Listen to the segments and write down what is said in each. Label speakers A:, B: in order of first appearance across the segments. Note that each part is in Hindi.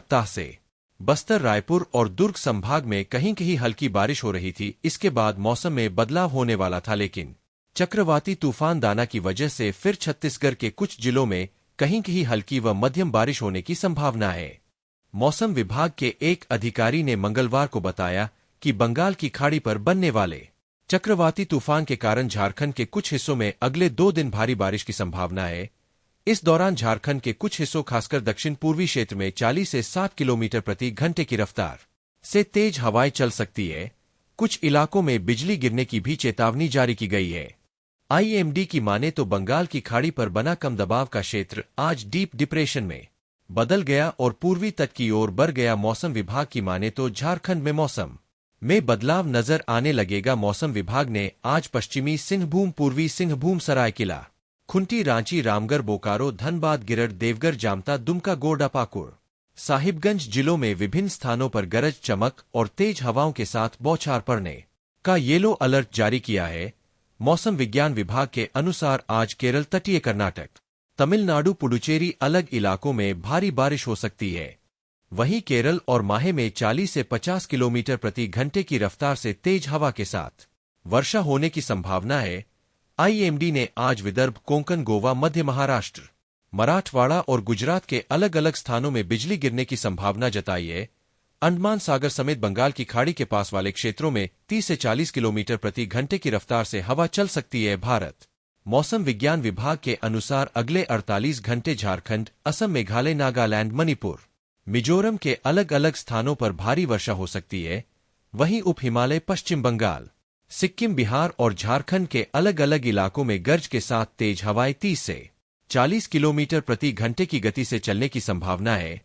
A: सप्ताह से बस्तर, रायपुर और दुर्ग संभाग में कहीं कहीं हल्की बारिश हो रही थी। इसके बाद मौसम में बदलाव होने वाला था, लेकिन चक्रवाती तूफान दाना की वजह से फिर छत्तीसगढ़ के कुछ जिलों में कहीं कहीं हल्की व मध्यम बारिश होने की संभावना है। मौसम विभाग के एक अधिकारी ने मंगलवार को बताया कि बंगाल की खाड़ी पर बनने वाले चक्रवाती तूफान के कारण झारखंड के कुछ हिस्सों में अगले 2 दिन भारी बारिश की संभावना है। इस दौरान झारखंड के कुछ हिस्सों, खासकर दक्षिण पूर्वी क्षेत्र में 40 से 60 किलोमीटर प्रति घंटे की रफ्तार से तेज हवाएं चल सकती है। कुछ इलाकों में बिजली गिरने की भी चेतावनी जारी की गई है। आईएमडी की माने तो बंगाल की खाड़ी पर बना कम दबाव का क्षेत्र आज डीप डिप्रेशन में बदल गया और पूर्वी तट की ओर बढ़ गया। मौसम विभाग की माने तो झारखंड में मौसम में बदलाव नजर आने लगेगा। मौसम विभाग ने आज पश्चिमी सिंहभूम, पूर्वी सिंहभूम, सरायकेला, खुंटी, रांची, रामगढ़, बोकारो, धनबाद, गिरड, देवघर, जामता, दुमका, गोड्डा, पाकुड़, साहिबगंज जिलों में विभिन्न स्थानों पर गरज चमक और तेज हवाओं के साथ बौछार पड़ने का येलो अलर्ट जारी किया है। मौसम विज्ञान विभाग के अनुसार आज केरल, तटीय कर्नाटक, तमिलनाडु, पुडुचेरी अलग इलाकों में भारी बारिश हो सकती है। वहीं केरल और माहे में 40 से 50 किलोमीटर प्रति घंटे की रफ्तार से तेज हवा के साथ वर्षा होने की संभावना है। आईएमडी ने आज विदर्भ, कोंकण, गोवा, मध्य महाराष्ट्र, मराठवाड़ा और गुजरात के अलग अलग स्थानों में बिजली गिरने की संभावना जताई है। अंडमान सागर समेत बंगाल की खाड़ी के पास वाले क्षेत्रों में 30 से 40 किलोमीटर प्रति घंटे की रफ्तार से हवा चल सकती है। भारत मौसम विज्ञान विभाग के अनुसार अगले 48 घंटे झारखंड, असम, मेघालय, नागालैंड, मणिपुर, मिजोरम के अलग अलग स्थानों पर भारी वर्षा हो सकती है। वहीं उप हिमालय, पश्चिम बंगाल, सिक्किम, बिहार और झारखंड के अलग अलग इलाकों में गर्ज के साथ तेज हवाएं 30 से 40 किलोमीटर प्रति घंटे की गति से चलने की संभावना है।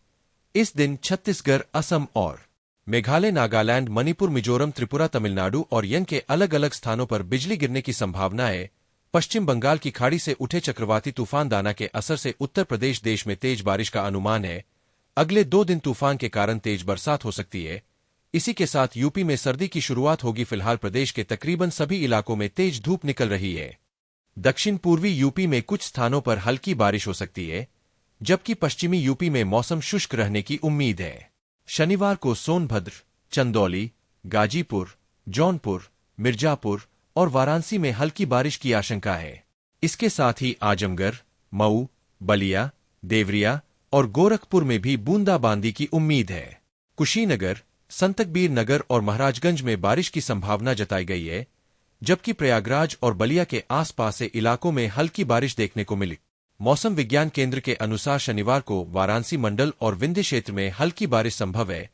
A: इस दिन छत्तीसगढ़, असम और मेघालय, नागालैंड, मणिपुर, मिजोरम, त्रिपुरा, तमिलनाडु और यंग के अलग अलग स्थानों पर बिजली गिरने की संभावना है। पश्चिम बंगाल की खाड़ी से उठे चक्रवाती तूफान दाना के असर से उत्तर प्रदेश देश में तेज बारिश का अनुमान है। अगले 2 दिन तूफान के कारण तेज बरसात हो सकती है। इसी के साथ यूपी में सर्दी की शुरुआत होगी। फिलहाल प्रदेश के तकरीबन सभी इलाकों में तेज धूप निकल रही है। दक्षिण पूर्वी यूपी में कुछ स्थानों पर हल्की बारिश हो सकती है, जबकि पश्चिमी यूपी में मौसम शुष्क रहने की उम्मीद है। शनिवार को सोनभद्र, चंदौली, गाजीपुर, जौनपुर, मिर्जापुर और वाराणसी में हल्की बारिश की आशंका है। इसके साथ ही आजमगढ़, मऊ, बलिया, देवरिया और गोरखपुर में भी बूंदाबांदी की उम्मीद है। कुशीनगर, संतकबीर नगर और महाराजगंज में बारिश की संभावना जताई गई है, जबकि प्रयागराज और बलिया के आसपास के इलाकों में हल्की बारिश देखने को मिली। मौसम विज्ञान केंद्र के अनुसार शनिवार को वाराणसी मंडल और विंध्य क्षेत्र में हल्की बारिश संभव है।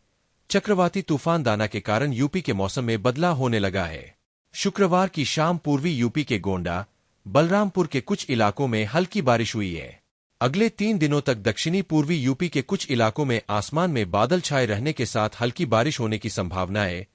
A: चक्रवाती तूफान दाना के कारण यूपी के मौसम में बदलाव होने लगा है। शुक्रवार की शाम पूर्वी यूपी के गोंडा, बलरामपुर के कुछ इलाकों में हल्की बारिश हुई है। अगले 3 दिनों तक दक्षिणी पूर्वी यूपी के कुछ इलाकों में आसमान में बादल छाए रहने के साथ हल्की बारिश होने की संभावना है।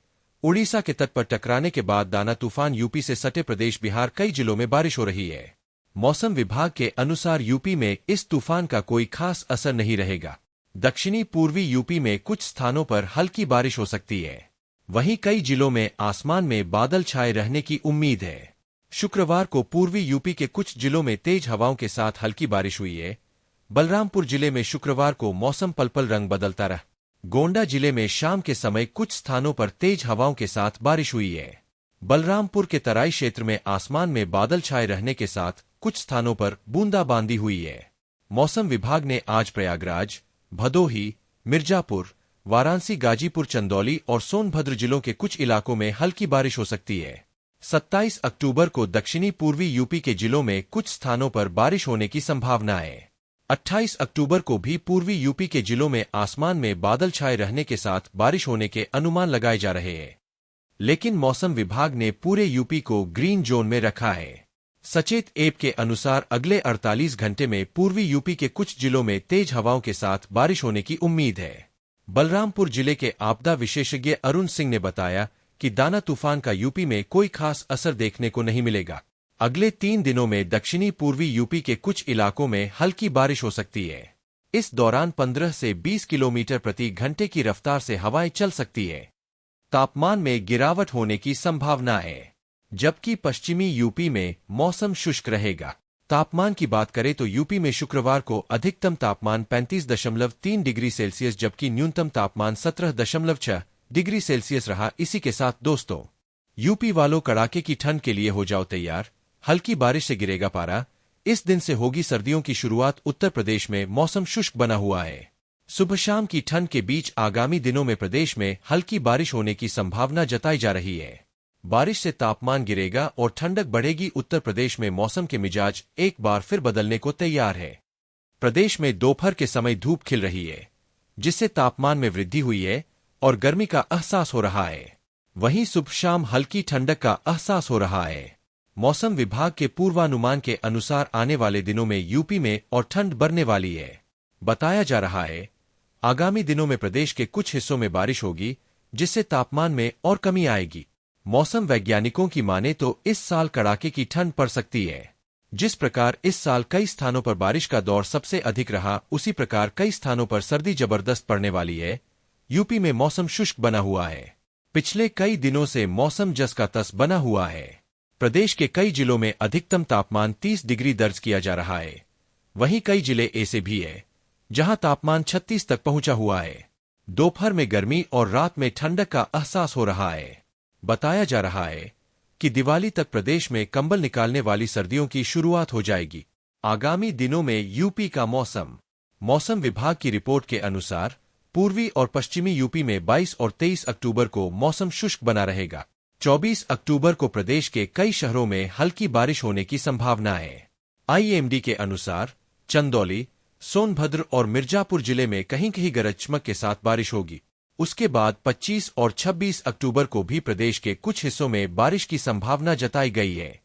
A: उड़ीसा के तट पर टकराने के बाद दाना तूफान यूपी से सटे प्रदेश, बिहार कई जिलों में बारिश हो रही है। मौसम विभाग के अनुसार यूपी में इस तूफान का कोई खास असर नहीं रहेगा। दक्षिणी पूर्वी यूपी में कुछ स्थानों पर हल्की बारिश हो सकती है। वहीं कई जिलों में आसमान में बादल छाए रहने की उम्मीद है। शुक्रवार को पूर्वी यूपी के कुछ जिलों में तेज हवाओं के साथ हल्की बारिश हुई है। बलरामपुर जिले में शुक्रवार को मौसम पल-पल रंग बदलता रहा। गोंडा जिले में शाम के समय कुछ स्थानों पर तेज हवाओं के साथ बारिश हुई है। बलरामपुर के तराई क्षेत्र में आसमान में बादल छाए रहने के साथ कुछ स्थानों पर बूंदाबांदी हुई है। मौसम विभाग ने आज प्रयागराज, भदोही, मिर्जापुर, वाराणसी, गाजीपुर, चंदौली और सोनभद्र जिलों के कुछ इलाकों में हल्की बारिश हो सकती है। 27 अक्टूबर को दक्षिणी पूर्वी यूपी के जिलों में कुछ स्थानों पर बारिश होने की संभावना है। 28 अक्टूबर को भी पूर्वी यूपी के जिलों में आसमान में बादल छाए रहने के साथ बारिश होने के अनुमान लगाए जा रहे हैं। लेकिन मौसम विभाग ने पूरे यूपी को ग्रीन जोन में रखा है। सचेत ऐप के अनुसार अगले 48 घंटे में पूर्वी यूपी के कुछ जिलों में तेज हवाओं के साथ बारिश होने की उम्मीद है। बलरामपुर जिले के आपदा विशेषज्ञ अरुण सिंह ने बताया कि दाना तूफान का यूपी में कोई खास असर देखने को नहीं मिलेगा। अगले 3 दिनों में दक्षिणी पूर्वी यूपी के कुछ इलाकों में हल्की बारिश हो सकती है। इस दौरान 15 से 20 किलोमीटर प्रति घंटे की रफ्तार से हवाएं चल सकती है। तापमान में गिरावट होने की संभावना है, जबकि पश्चिमी यूपी में मौसम शुष्क रहेगा। तापमान की बात करें तो यूपी में शुक्रवार को अधिकतम तापमान 35.3 डिग्री सेल्सियस जबकि न्यूनतम तापमान 17.6 डिग्री सेल्सियस रहा। इसी के साथ दोस्तों, यूपी वालों, कड़ाके की ठंड के लिए हो जाओ तैयार। हल्की बारिश से गिरेगा पारा। इस दिन से होगी सर्दियों की शुरुआत। उत्तर प्रदेश में मौसम शुष्क बना हुआ है। सुबह शाम की ठंड के बीच आगामी दिनों में प्रदेश में हल्की बारिश होने की संभावना जताई जा रही है। बारिश से तापमान गिरेगा और ठंडक बढ़ेगी। उत्तर प्रदेश में मौसम के मिजाज एक बार फिर बदलने को तैयार है। प्रदेश में दोपहर के समय धूप खिल रही है, जिससे तापमान में वृद्धि हुई है और गर्मी का एहसास हो रहा है। वहीं सुबह शाम हल्की ठंडक का एहसास हो रहा है। मौसम विभाग के पूर्वानुमान के अनुसार आने वाले दिनों में यूपी में और ठंड बढ़ने वाली है। बताया जा रहा है आगामी दिनों में प्रदेश के कुछ हिस्सों में बारिश होगी, जिससे तापमान में और कमी आएगी। मौसम वैज्ञानिकों की माने तो इस साल कड़ाके की ठंड पड़ सकती है। जिस प्रकार इस साल कई स्थानों पर बारिश का दौर सबसे अधिक रहा, उसी प्रकार कई स्थानों पर सर्दी जबरदस्त पड़ने वाली है। यूपी में मौसम शुष्क बना हुआ है। पिछले कई दिनों से मौसम जस का तस बना हुआ है। प्रदेश के कई जिलों में अधिकतम तापमान 30 डिग्री दर्ज किया जा रहा है। वहीं कई जिले ऐसे भी है जहां तापमान 36 तक पहुंचा हुआ है। दोपहर में गर्मी और रात में ठंडक का एहसास हो रहा है। बताया जा रहा है कि दिवाली तक प्रदेश में कंबल निकालने वाली सर्दियों की शुरुआत हो जाएगी। आगामी दिनों में यूपी का मौसम विभाग की रिपोर्ट के अनुसार पूर्वी और पश्चिमी यूपी में 22 और 23 अक्टूबर को मौसम शुष्क बना रहेगा। 24 अक्टूबर को प्रदेश के कई शहरों में हल्की बारिश होने की संभावना है। आईएमडी के अनुसार चंदौली, सोनभद्र और मिर्जापुर जिले में कहीं कहीं गरज चमक के साथ बारिश होगी। उसके बाद 25 और 26 अक्टूबर को भी प्रदेश के कुछ हिस्सों में बारिश की संभावना जताई गई है।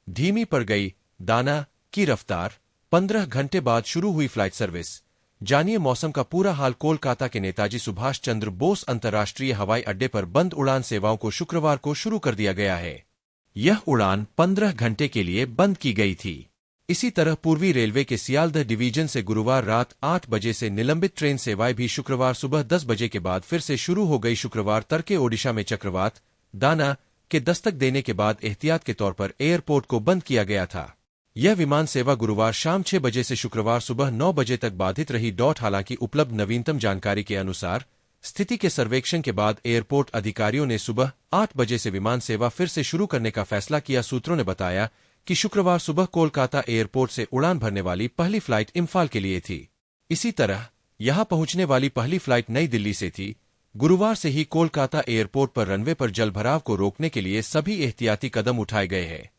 A: धीमी पड़ गई दाना की रफ्तार। 15 घंटे बाद शुरू हुई फ्लाइट सर्विस। जानिए मौसम का पूरा हाल। कोलकाता के नेताजी सुभाष चंद्र बोस अंतर्राष्ट्रीय हवाई अड्डे पर बंद उड़ान सेवाओं को शुक्रवार को शुरू कर दिया गया है। यह उड़ान 15 घंटे के लिए बंद की गई थी। इसी तरह पूर्वी रेलवे के सियालदह डिवीजन से गुरुवार रात 8 बजे से निलंबित ट्रेन सेवाएं भी शुक्रवार सुबह 10 बजे के बाद फिर से शुरू हो गई। शुक्रवार तड़के ओडिशा में चक्रवात दाना के दस्तक देने के बाद एहतियात के तौर पर एयरपोर्ट को बंद किया गया था। यह विमान सेवा गुरुवार शाम 6 बजे से शुक्रवार सुबह 9 बजे तक बाधित रही। हालांकि उपलब्ध नवीनतम जानकारी के अनुसार स्थिति के सर्वेक्षण के बाद एयरपोर्ट अधिकारियों ने सुबह 8 बजे से विमान सेवा फिर से शुरू करने का फैसला किया। सूत्रों ने बताया कि शुक्रवार सुबह कोलकाता एयरपोर्ट से उड़ान भरने वाली पहली फ्लाइट इम्फाल के लिए थी। इसी तरह यहां पहुंचने वाली पहली फ्लाइट नई दिल्ली से थी। गुरुवार से ही कोलकाता एयरपोर्ट पर रनवे पर जलभराव को रोकने के लिए सभी एहतियाती कदम उठाए गए हैं।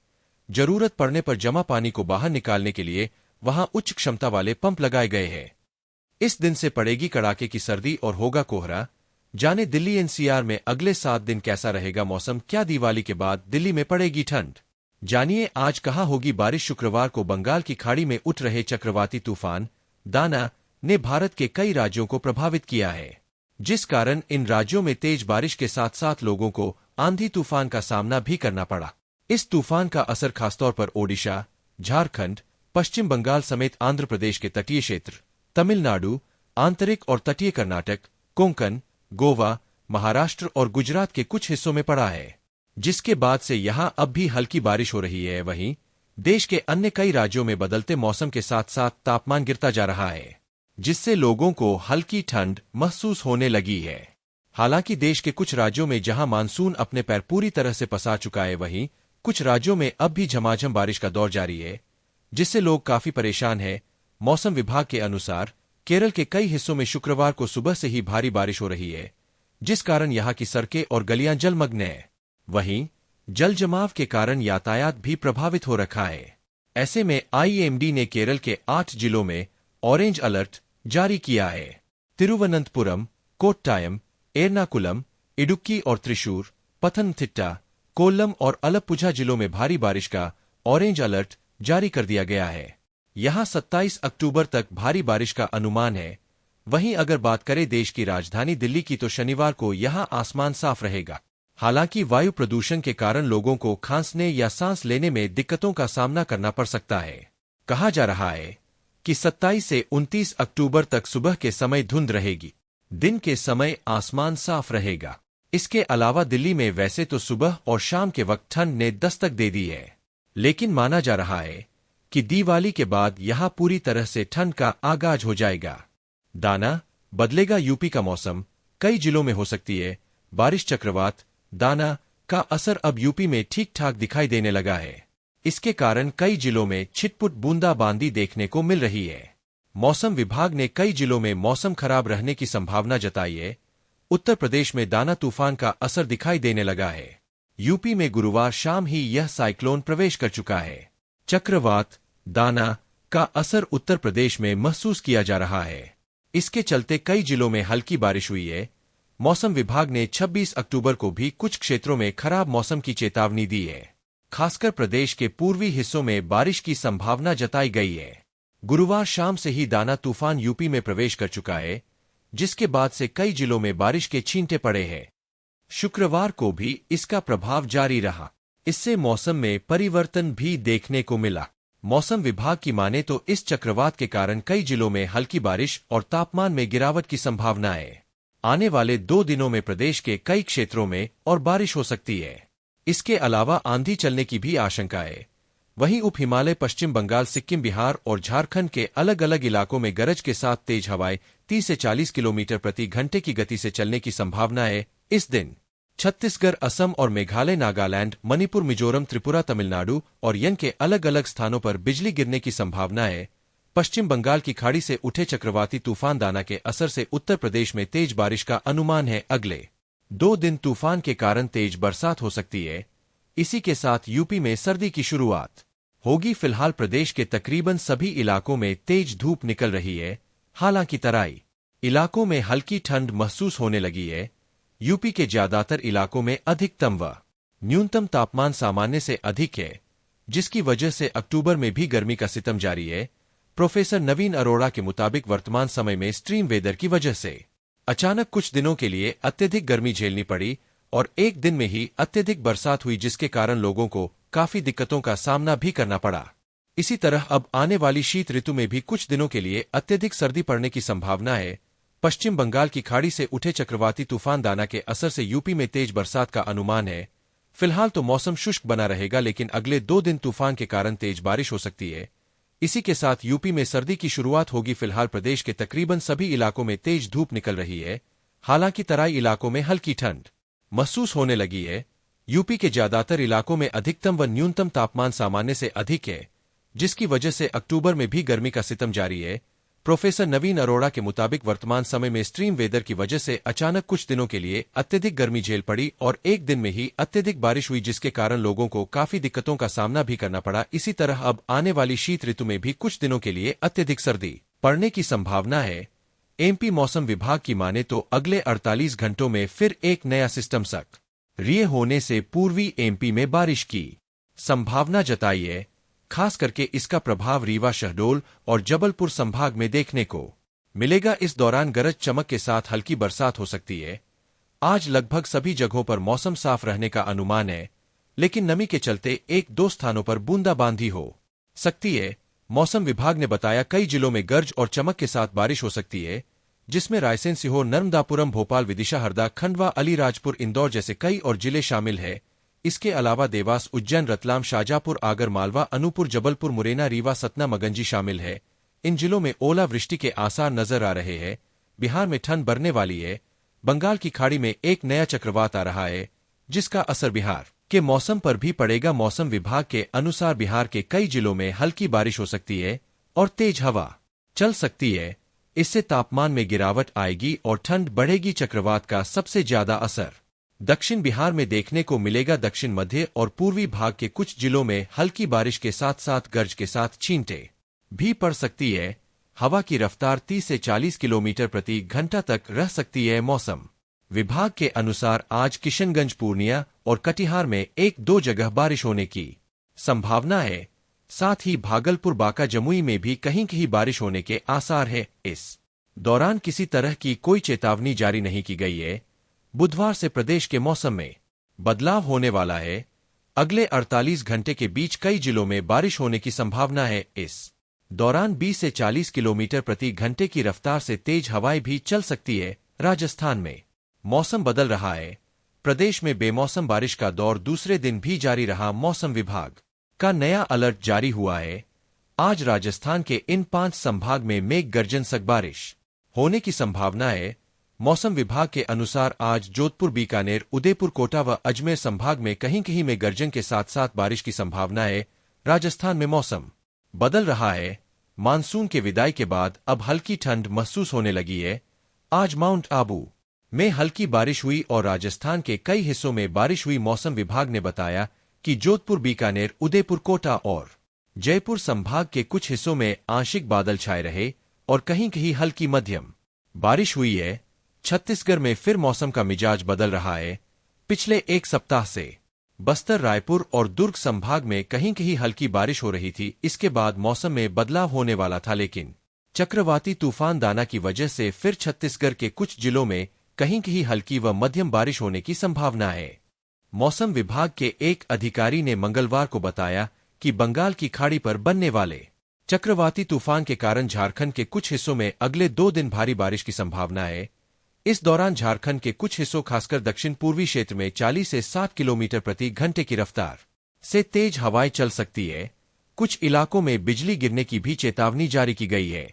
A: जरूरत पड़ने पर जमा पानी को बाहर निकालने के लिए वहां उच्च क्षमता वाले पंप लगाए गए हैं। इस दिन से पड़ेगी कड़ाके की सर्दी और होगा कोहरा। जाने दिल्ली एनसीआर में अगले 7 दिन कैसा रहेगा मौसम। क्या दिवाली के बाद दिल्ली में पड़ेगी ठंड? जानिए आज कहाँ होगी बारिश। शुक्रवार को बंगाल की खाड़ी में उठ रहे चक्रवाती तूफान दाना ने भारत के कई राज्यों को प्रभावित किया है, जिस कारण इन राज्यों में तेज बारिश के साथ साथ लोगों को आंधी तूफान का सामना भी करना पड़ा। इस तूफान का असर खासतौर पर ओडिशा, झारखंड, पश्चिम बंगाल समेत आंध्र प्रदेश के तटीय क्षेत्र, तमिलनाडु, आंतरिक और तटीय कर्नाटक, कोंकण, गोवा, महाराष्ट्र और गुजरात के कुछ हिस्सों में पड़ा है, जिसके बाद से यहां अब भी हल्की बारिश हो रही है। वहीं देश के अन्य कई राज्यों में बदलते मौसम के साथ साथ तापमान गिरता जा रहा है, जिससे लोगों को हल्की ठंड महसूस होने लगी है। हालांकि देश के कुछ राज्यों में जहां मानसून अपने पैर पूरी तरह से पसार चुका है, वहीं कुछ राज्यों में अब भी झमाझम बारिश का दौर जारी है, जिससे लोग काफी परेशान हैं। मौसम विभाग के अनुसार केरल के कई हिस्सों में शुक्रवार को सुबह से ही भारी बारिश हो रही है, जिस कारण यहां की सड़कें और गलियां जलमग्न हैं। वहीं जल जमाव के कारण यातायात भी प्रभावित हो रखा है। ऐसे में आईएमडी ने केरल के 8 जिलों में ऑरेंज अलर्ट जारी किया है। तिरुवनंतपुरम, कोट्टायम, एर्नाकुलम, इडुक्की और त्रिशूर, पथनमथिट्टा, कोल्लम और अलप्पुझा जिलों में भारी बारिश का ऑरेंज अलर्ट जारी कर दिया गया है। यहां 27 अक्टूबर तक भारी बारिश का अनुमान है। वहीं अगर बात करें देश की राजधानी दिल्ली की, तो शनिवार को यहां आसमान साफ रहेगा। हालांकि वायु प्रदूषण के कारण लोगों को खांसने या सांस लेने में दिक्कतों का सामना करना पड़ सकता है। कहा जा रहा है कि 27 से 29 अक्टूबर तक सुबह के समय धुंध रहेगी, दिन के समय आसमान साफ रहेगा। इसके अलावा दिल्ली में वैसे तो सुबह और शाम के वक्त ठंड ने दस्तक दे दी है, लेकिन माना जा रहा है कि दिवाली के बाद यहां पूरी तरह से ठंड का आगाज हो जाएगा। दाना, बदलेगा यूपी का मौसम, कई जिलों में हो सकती है बारिश। चक्रवात दाना का असर अब यूपी में ठीक ठाक दिखाई देने लगा है। इसके कारण कई जिलों में छिटपुट बूंदाबांदी देखने को मिल रही है। मौसम विभाग ने कई जिलों में मौसम खराब रहने की संभावना जताई है। उत्तर प्रदेश में दाना तूफान का असर दिखाई देने लगा है। यूपी में गुरुवार शाम ही यह साइक्लोन प्रवेश कर चुका है। चक्रवात दाना का असर उत्तर प्रदेश में महसूस किया जा रहा है। इसके चलते कई जिलों में हल्की बारिश हुई है। मौसम विभाग ने 26 अक्टूबर को भी कुछ क्षेत्रों में खराब मौसम की चेतावनी दी है। खासकर प्रदेश के पूर्वी हिस्सों में बारिश की संभावना जताई गई है। गुरुवार शाम से ही दाना तूफान यूपी में प्रवेश कर चुका है, जिसके बाद से कई जिलों में बारिश के छींटे पड़े हैं। शुक्रवार को भी इसका प्रभाव जारी रहा। इससे मौसम में परिवर्तन भी देखने को मिला। मौसम विभाग की माने तो इस चक्रवात के कारण कई जिलों में हल्की बारिश और तापमान में गिरावट की संभावना है। आने वाले 2 दिनों में प्रदेश के कई क्षेत्रों में और बारिश हो सकती है। इसके अलावा आंधी चलने की भी आशंका है। वहीं उप हिमालय, पश्चिम बंगाल, सिक्किम, बिहार और झारखंड के अलग अलग इलाकों में गरज के साथ तेज हवाएं 30 से 40 किलोमीटर प्रति घंटे की गति से चलने की संभावना है। इस दिन छत्तीसगढ़, असम और मेघालय, नागालैंड, मणिपुर, मिजोरम, त्रिपुरा, तमिलनाडु और यन के अलग अलग स्थानों पर बिजली गिरने की संभावना है। पश्चिम बंगाल की खाड़ी से उठे चक्रवाती तूफान दाना के असर से उत्तर प्रदेश में तेज बारिश का अनुमान है। अगले 2 दिन तूफान के कारण तेज बरसात हो सकती है। इसी के साथ यूपी में सर्दी की शुरुआत होगी। फिलहाल प्रदेश के तकरीबन सभी इलाकों में तेज धूप निकल रही है। हालांकि तराई इलाकों में हल्की ठंड महसूस होने लगी है। यूपी के ज्यादातर इलाकों में अधिकतम व न्यूनतम तापमान सामान्य से अधिक है, जिसकी वजह से अक्टूबर में भी गर्मी का सितम जारी है। प्रोफेसर नवीन अरोड़ा के मुताबिक वर्तमान समय में एक्सट्रीम वेदर की वजह से अचानक कुछ दिनों के लिए अत्यधिक गर्मी झेलनी पड़ी और एक दिन में ही अत्यधिक बरसात हुई, जिसके कारण लोगों को काफी दिक्कतों का सामना भी करना पड़ा। इसी तरह अब आने वाली शीत ऋतु में भी कुछ दिनों के लिए अत्यधिक सर्दी पड़ने की संभावना है। पश्चिम बंगाल की खाड़ी से उठे चक्रवाती तूफान दाना के असर से यूपी में तेज बरसात का अनुमान है। फिलहाल तो मौसम शुष्क बना रहेगा, लेकिन अगले 2 दिन तूफान के कारण तेज बारिश हो सकती है। इसी के साथ यूपी में सर्दी की शुरुआत होगी। फिलहाल प्रदेश के तकरीबन सभी इलाकों में तेज धूप निकल रही है। हालांकि तराई इलाकों में हल्की ठंड महसूस होने लगी है। यूपी के ज्यादातर इलाकों में अधिकतम व न्यूनतम तापमान सामान्य से अधिक है, जिसकी वजह से अक्टूबर में भी गर्मी का सितम जारी है। प्रोफेसर नवीन अरोड़ा के मुताबिक वर्तमान समय में एक्सट्रीम वेदर की वजह से अचानक कुछ दिनों के लिए अत्यधिक गर्मी झेल पड़ी और एक दिन में ही अत्यधिक बारिश हुई, जिसके कारण लोगों को काफी दिक्कतों का सामना भी करना पड़ा। इसी तरह अब आने वाली शीत ऋतु में भी कुछ दिनों के लिए अत्यधिक सर्दी पड़ने की संभावना है। एमपी मौसम विभाग की माने तो अगले 48 घंटों में फिर एक नया सिस्टम सक्रिय होने से पूर्वी एमपी में बारिश की संभावना जताई है। खास करके इसका प्रभाव रीवा, शहडोल और जबलपुर संभाग में देखने को मिलेगा। इस दौरान गरज चमक के साथ हल्की बरसात हो सकती है। आज लगभग सभी जगहों पर मौसम साफ रहने का अनुमान है, लेकिन नमी के चलते 1-2 स्थानों पर बूंदाबांदी हो सकती है। मौसम विभाग ने बताया कई जिलों में गरज और चमक के साथ बारिश हो सकती है, जिसमें रायसेन, सीहोर, नर्मदापुरम, भोपाल, विदिशा, हरदा, खंडवा, अलीराजपुर, इंदौर जैसे कई और जिले शामिल है। इसके अलावा देवास, उज्जैन, रतलाम, शाजापुर, आगर मालवा, अनूपपुर, जबलपुर, मुरैना, रीवा, सतना, मगंजी शामिल है। इन जिलों में ओलावृष्टि के आसार नजर आ रहे हैं। बिहार में ठंड बढ़ने वाली है। बंगाल की खाड़ी में एक नया चक्रवात आ रहा है, जिसका असर बिहार के मौसम पर भी पड़ेगा। मौसम विभाग के अनुसार बिहार के कई जिलों में हल्की बारिश हो सकती है और तेज हवा चल सकती है। इससे तापमान में गिरावट आएगी और ठंड बढ़ेगी। चक्रवात का सबसे ज्यादा असर दक्षिण बिहार में देखने को मिलेगा। दक्षिण मध्य और पूर्वी भाग के कुछ जिलों में हल्की बारिश के साथ साथ गरज के साथ छींटे भी पड़ सकती है। हवा की रफ्तार 30 से 40 किलोमीटर प्रति घंटा तक रह सकती है। मौसम विभाग के अनुसार आज किशनगंज, पूर्णिया और कटिहार में 1-2 जगह बारिश होने की संभावना है। साथ ही भागलपुर, बांका, जमुई में भी कहीं कहीं बारिश होने के आसार है। इस दौरान किसी तरह की कोई चेतावनी जारी नहीं की गई है। बुधवार से प्रदेश के मौसम में बदलाव होने वाला है। अगले 48 घंटे के बीच कई जिलों में बारिश होने की संभावना है। इस दौरान 20 से 40 किलोमीटर प्रति घंटे की रफ्तार से तेज हवाएं भी चल सकती है। राजस्थान में मौसम बदल रहा है। प्रदेश में बेमौसम बारिश का दौर दूसरे दिन भी जारी रहा। मौसम विभाग का नया अलर्ट जारी हुआ है। आज राजस्थान के इन 5 संभाग में मेघ गर्जन सक बारिश होने की संभावना है। मौसम विभाग के अनुसार आज जोधपुर, बीकानेर, उदयपुर, कोटा व अजमेर संभाग में कहीं कहीं में गर्जन के साथ साथ बारिश की संभावना है। राजस्थान में मौसम बदल रहा है। मानसून के विदाई के बाद अब हल्की ठंड महसूस होने लगी है। आज माउंट आबू में हल्की बारिश हुई और राजस्थान के कई हिस्सों में बारिश हुई। मौसम विभाग ने बताया कि जोधपुर, बीकानेर, उदयपुर, कोटा और जयपुर संभाग के कुछ हिस्सों में आंशिक बादल छाए रहे और कहीं कहीं हल्की मध्यम बारिश हुई है। छत्तीसगढ़ में फिर मौसम का मिजाज बदल रहा है। पिछले एक सप्ताह से बस्तर, रायपुर और दुर्ग संभाग में कहीं कहीं हल्की बारिश हो रही थी। इसके बाद मौसम में बदलाव होने वाला था, लेकिन चक्रवाती तूफान दाना की वजह से फिर छत्तीसगढ़ के कुछ जिलों में कहीं कहीं हल्की व मध्यम बारिश होने की संभावना है। मौसम विभाग के एक अधिकारी ने मंगलवार को बताया कि बंगाल की खाड़ी पर बनने वाले चक्रवाती तूफान के कारण झारखंड के कुछ हिस्सों में अगले 2 दिन भारी बारिश की संभावना है। इस दौरान झारखंड के कुछ हिस्सों, खासकर दक्षिण पूर्वी क्षेत्र में 40 से 60 किलोमीटर प्रति घंटे की रफ्तार से तेज हवाएं चल सकती है। कुछ इलाकों में बिजली गिरने की भी चेतावनी जारी की गई है।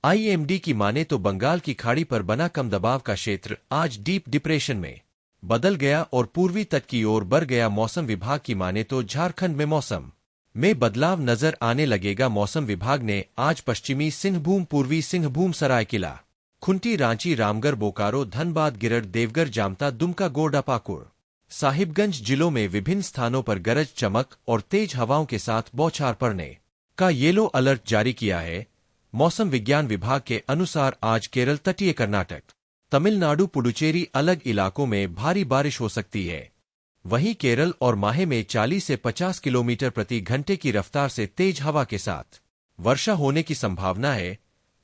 A: आईएमडी की माने तो बंगाल की खाड़ी पर बना कम दबाव का क्षेत्र आज डीप डिप्रेशन में बदल गया और पूर्वी तट की ओर बढ़ गया। मौसम विभाग की माने तो झारखंड में मौसम में बदलाव नजर आने लगेगा। मौसम विभाग ने आज पश्चिमी सिंहभूम, पूर्वी सिंहभूम, सरायकेला, खुंटी, रांची, रामगढ़, बोकारो, धनबाद, गिरड, देवघर, जामता, दुमका, गोड्डा, पाकुड़, साहिबगंज जिलों में विभिन्न स्थानों पर गरज चमक और तेज हवाओं के साथ बौछार पड़ने का येलो अलर्ट जारी किया है। मौसम विज्ञान विभाग के अनुसार आज केरल, तटीय कर्नाटक, तमिलनाडु, पुडुचेरी अलग इलाकों में भारी बारिश हो सकती है। वहीं केरल और माहे में 40 से 50 किलोमीटर प्रति घंटे की रफ्तार से तेज हवा के साथ वर्षा होने की संभावना है।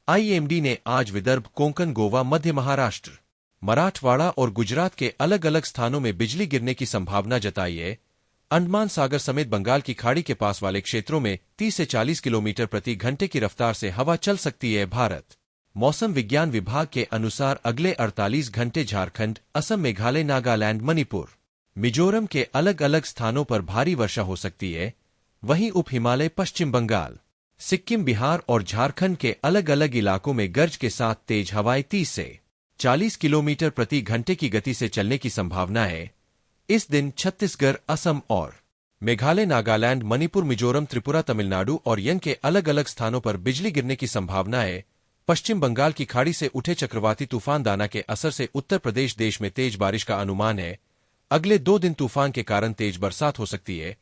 A: आईएमडी ने आज विदर्भ, कोंकण, गोवा, मध्य महाराष्ट्र, मराठवाड़ा और गुजरात के अलग अलग स्थानों में बिजली गिरने की संभावना जताई है। अंडमान सागर समेत बंगाल की खाड़ी के पास वाले क्षेत्रों में 30 से 40 किलोमीटर प्रति घंटे की रफ्तार से हवा चल सकती है। भारत मौसम विज्ञान विभाग के अनुसार अगले 48 घंटे झारखंड, असम, मेघालय, नागालैंड, मणिपुर, मिजोरम के अलग अलग स्थानों पर भारी वर्षा हो सकती है। वहीं उप हिमालय, पश्चिम बंगाल, सिक्किम, बिहार और झारखंड के अलग अलग इलाकों में गरज के साथ तेज हवाएं 30 से 40 किलोमीटर प्रति घंटे की गति से चलने की संभावना है। इस दिन छत्तीसगढ़, असम और मेघालय, नागालैंड, मणिपुर, मिजोरम, त्रिपुरा, तमिलनाडु और यंग के अलग अलग स्थानों पर बिजली गिरने की संभावना है। पश्चिम बंगाल की खाड़ी से उठे चक्रवाती तूफान दाना के असर से उत्तर प्रदेश देश में तेज बारिश का अनुमान है। अगले 2 दिन तूफान के कारण तेज बरसात हो सकती है।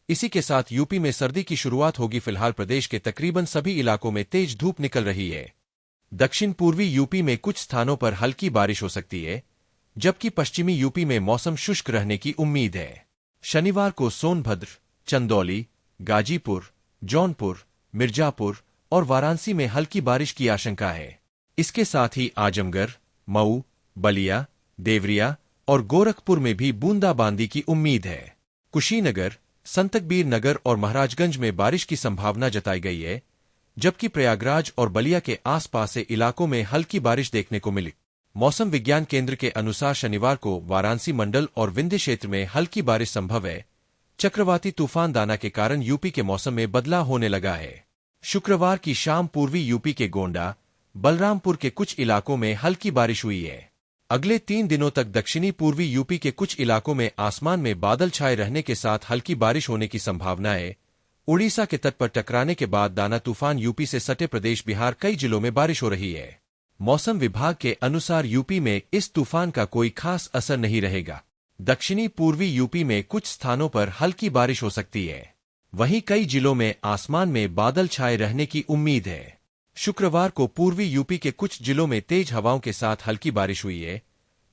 A: इसी के साथ यूपी में सर्दी की शुरुआत होगी। फिलहाल प्रदेश के तकरीबन सभी इलाकों में तेज धूप निकल रही है। दक्षिण पूर्वी यूपी में कुछ स्थानों पर हल्की बारिश हो सकती है, जबकि पश्चिमी यूपी में मौसम शुष्क रहने की उम्मीद है। शनिवार को सोनभद्र, चंदौली, गाजीपुर, जौनपुर, मिर्जापुर और वाराणसी में हल्की बारिश की आशंका है। इसके साथ ही आजमगढ़, मऊ, बलिया, देवरिया और गोरखपुर में भी बूंदाबांदी की उम्मीद है। कुशीनगर, संतकबीर नगर और महाराजगंज में बारिश की संभावना जताई गई है, जबकि प्रयागराज और बलिया के आसपास के इलाकों में हल्की बारिश देखने को मिली। मौसम विज्ञान केंद्र के अनुसार शनिवार को वाराणसी मंडल और विंध्य क्षेत्र में हल्की बारिश संभव है। चक्रवाती तूफान दाना के कारण यूपी के मौसम में बदलाव होने लगा है। शुक्रवार की शाम पूर्वी यूपी के गोंडा, बलरामपुर के कुछ इलाकों में हल्की बारिश हुई है। अगले 3 दिनों तक दक्षिणी पूर्वी यूपी के कुछ इलाकों में आसमान में बादल छाए रहने के साथ हल्की बारिश होने की संभावना है। उड़ीसा के तट पर टकराने के बाद दाना तूफान यूपी से सटे प्रदेश बिहार कई जिलों में बारिश हो रही है। मौसम विभाग के अनुसार यूपी में इस तूफान का कोई खास असर नहीं रहेगा। दक्षिणी पूर्वी यूपी में कुछ स्थानों पर हल्की बारिश हो सकती है। वहीं कई जिलों में आसमान में बादल छाए रहने की उम्मीद है। शुक्रवार को पूर्वी यूपी के कुछ जिलों में तेज हवाओं के साथ हल्की बारिश हुई है।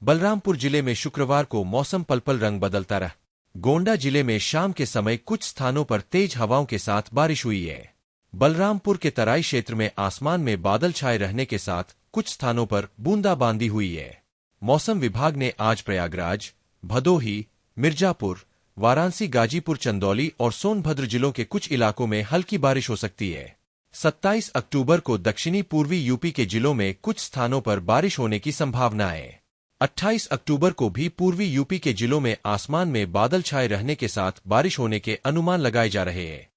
A: बलरामपुर जिले में शुक्रवार को मौसम पल-पल रंग बदलता रहा। गोंडा जिले में शाम के समय कुछ स्थानों पर तेज हवाओं के साथ बारिश हुई है। बलरामपुर के तराई क्षेत्र में आसमान में बादल छाए रहने के साथ कुछ स्थानों पर बूंदाबांदी हुई है। मौसम विभाग ने आज प्रयागराज, भदोही, मिर्जापुर, वाराणसी, गाजीपुर, चंदौली और सोनभद्र जिलों के कुछ इलाकों में हल्की बारिश हो सकती है। 27 अक्टूबर को दक्षिणी पूर्वी यूपी के जिलों में कुछ स्थानों पर बारिश होने की संभावना है। 28 अक्टूबर को भी पूर्वी यूपी के जिलों में आसमान में बादल छाए रहने के साथ बारिश होने के अनुमान लगाए जा रहे हैं।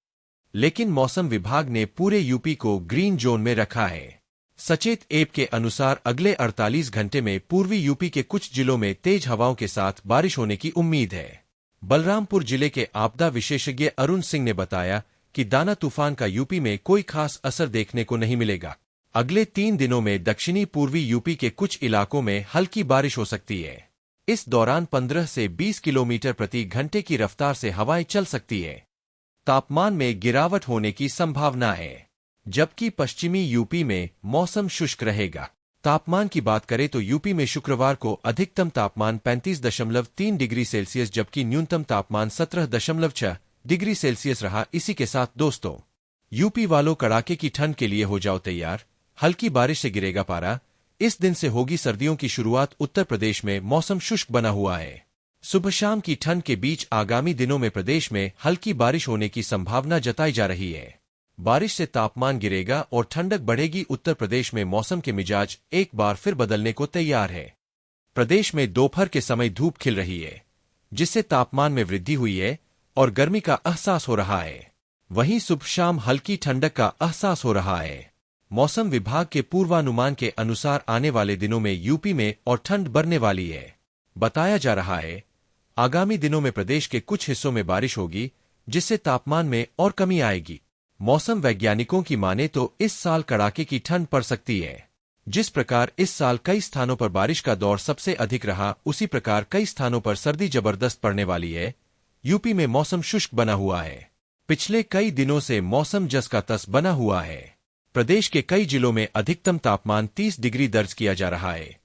A: लेकिन मौसम विभाग ने पूरे यूपी को ग्रीन जोन में रखा है। सचेत ऐप के अनुसार अगले 48 घंटे में पूर्वी यूपी के कुछ जिलों में तेज हवाओं के साथ बारिश होने की उम्मीद है। बलरामपुर जिले के आपदा विशेषज्ञ अरुण सिंह ने बताया कि दाना तूफान का यूपी में कोई खास असर देखने को नहीं मिलेगा। अगले 3 दिनों में दक्षिणी पूर्वी यूपी के कुछ इलाकों में हल्की बारिश हो सकती है। इस दौरान 15 से 20 किलोमीटर प्रति घंटे की रफ्तार से हवाएं चल सकती है। तापमान में गिरावट होने की संभावना है, जबकि पश्चिमी यूपी में मौसम शुष्क रहेगा। तापमान की बात करें तो यूपी में शुक्रवार को अधिकतम तापमान 35.3 डिग्री सेल्सियस जबकि न्यूनतम तापमान 17.6 डिग्री सेल्सियस रहा। इसी के साथ दोस्तों, यूपी वालों कड़ाके की ठंड के लिए हो जाओ तैयार। हल्की बारिश से गिरेगा पारा। इस दिन से होगी सर्दियों की शुरुआत। उत्तर प्रदेश में मौसम शुष्क बना हुआ है। सुबह शाम की ठंड के बीच आगामी दिनों में प्रदेश में हल्की बारिश होने की संभावना जताई जा रही है। बारिश से तापमान गिरेगा और ठंडक बढ़ेगी। उत्तर प्रदेश में मौसम के मिजाज एक बार फिर बदलने को तैयार है। प्रदेश में दोपहर के समय धूप खिल रही है, जिससे तापमान में वृद्धि हुई है और गर्मी का एहसास हो रहा है। वहीं सुबह शाम हल्की ठंडक का एहसास हो रहा है। मौसम विभाग के पूर्वानुमान के अनुसार आने वाले दिनों में यूपी में और ठंड बढ़ने वाली है। बताया जा रहा है आगामी दिनों में प्रदेश के कुछ हिस्सों में बारिश होगी, जिससे तापमान में और कमी आएगी। मौसम वैज्ञानिकों की माने तो इस साल कड़ाके की ठंड पड़ सकती है। जिस प्रकार इस साल कई स्थानों पर बारिश का दौर सबसे अधिक रहा, उसी प्रकार कई स्थानों पर सर्दी जबरदस्त पड़ने वाली है। यूपी में मौसम शुष्क बना हुआ है। पिछले कई दिनों से मौसम जस का तस बना हुआ है। प्रदेश के कई जिलों में अधिकतम तापमान 30 डिग्री दर्ज किया जा रहा है।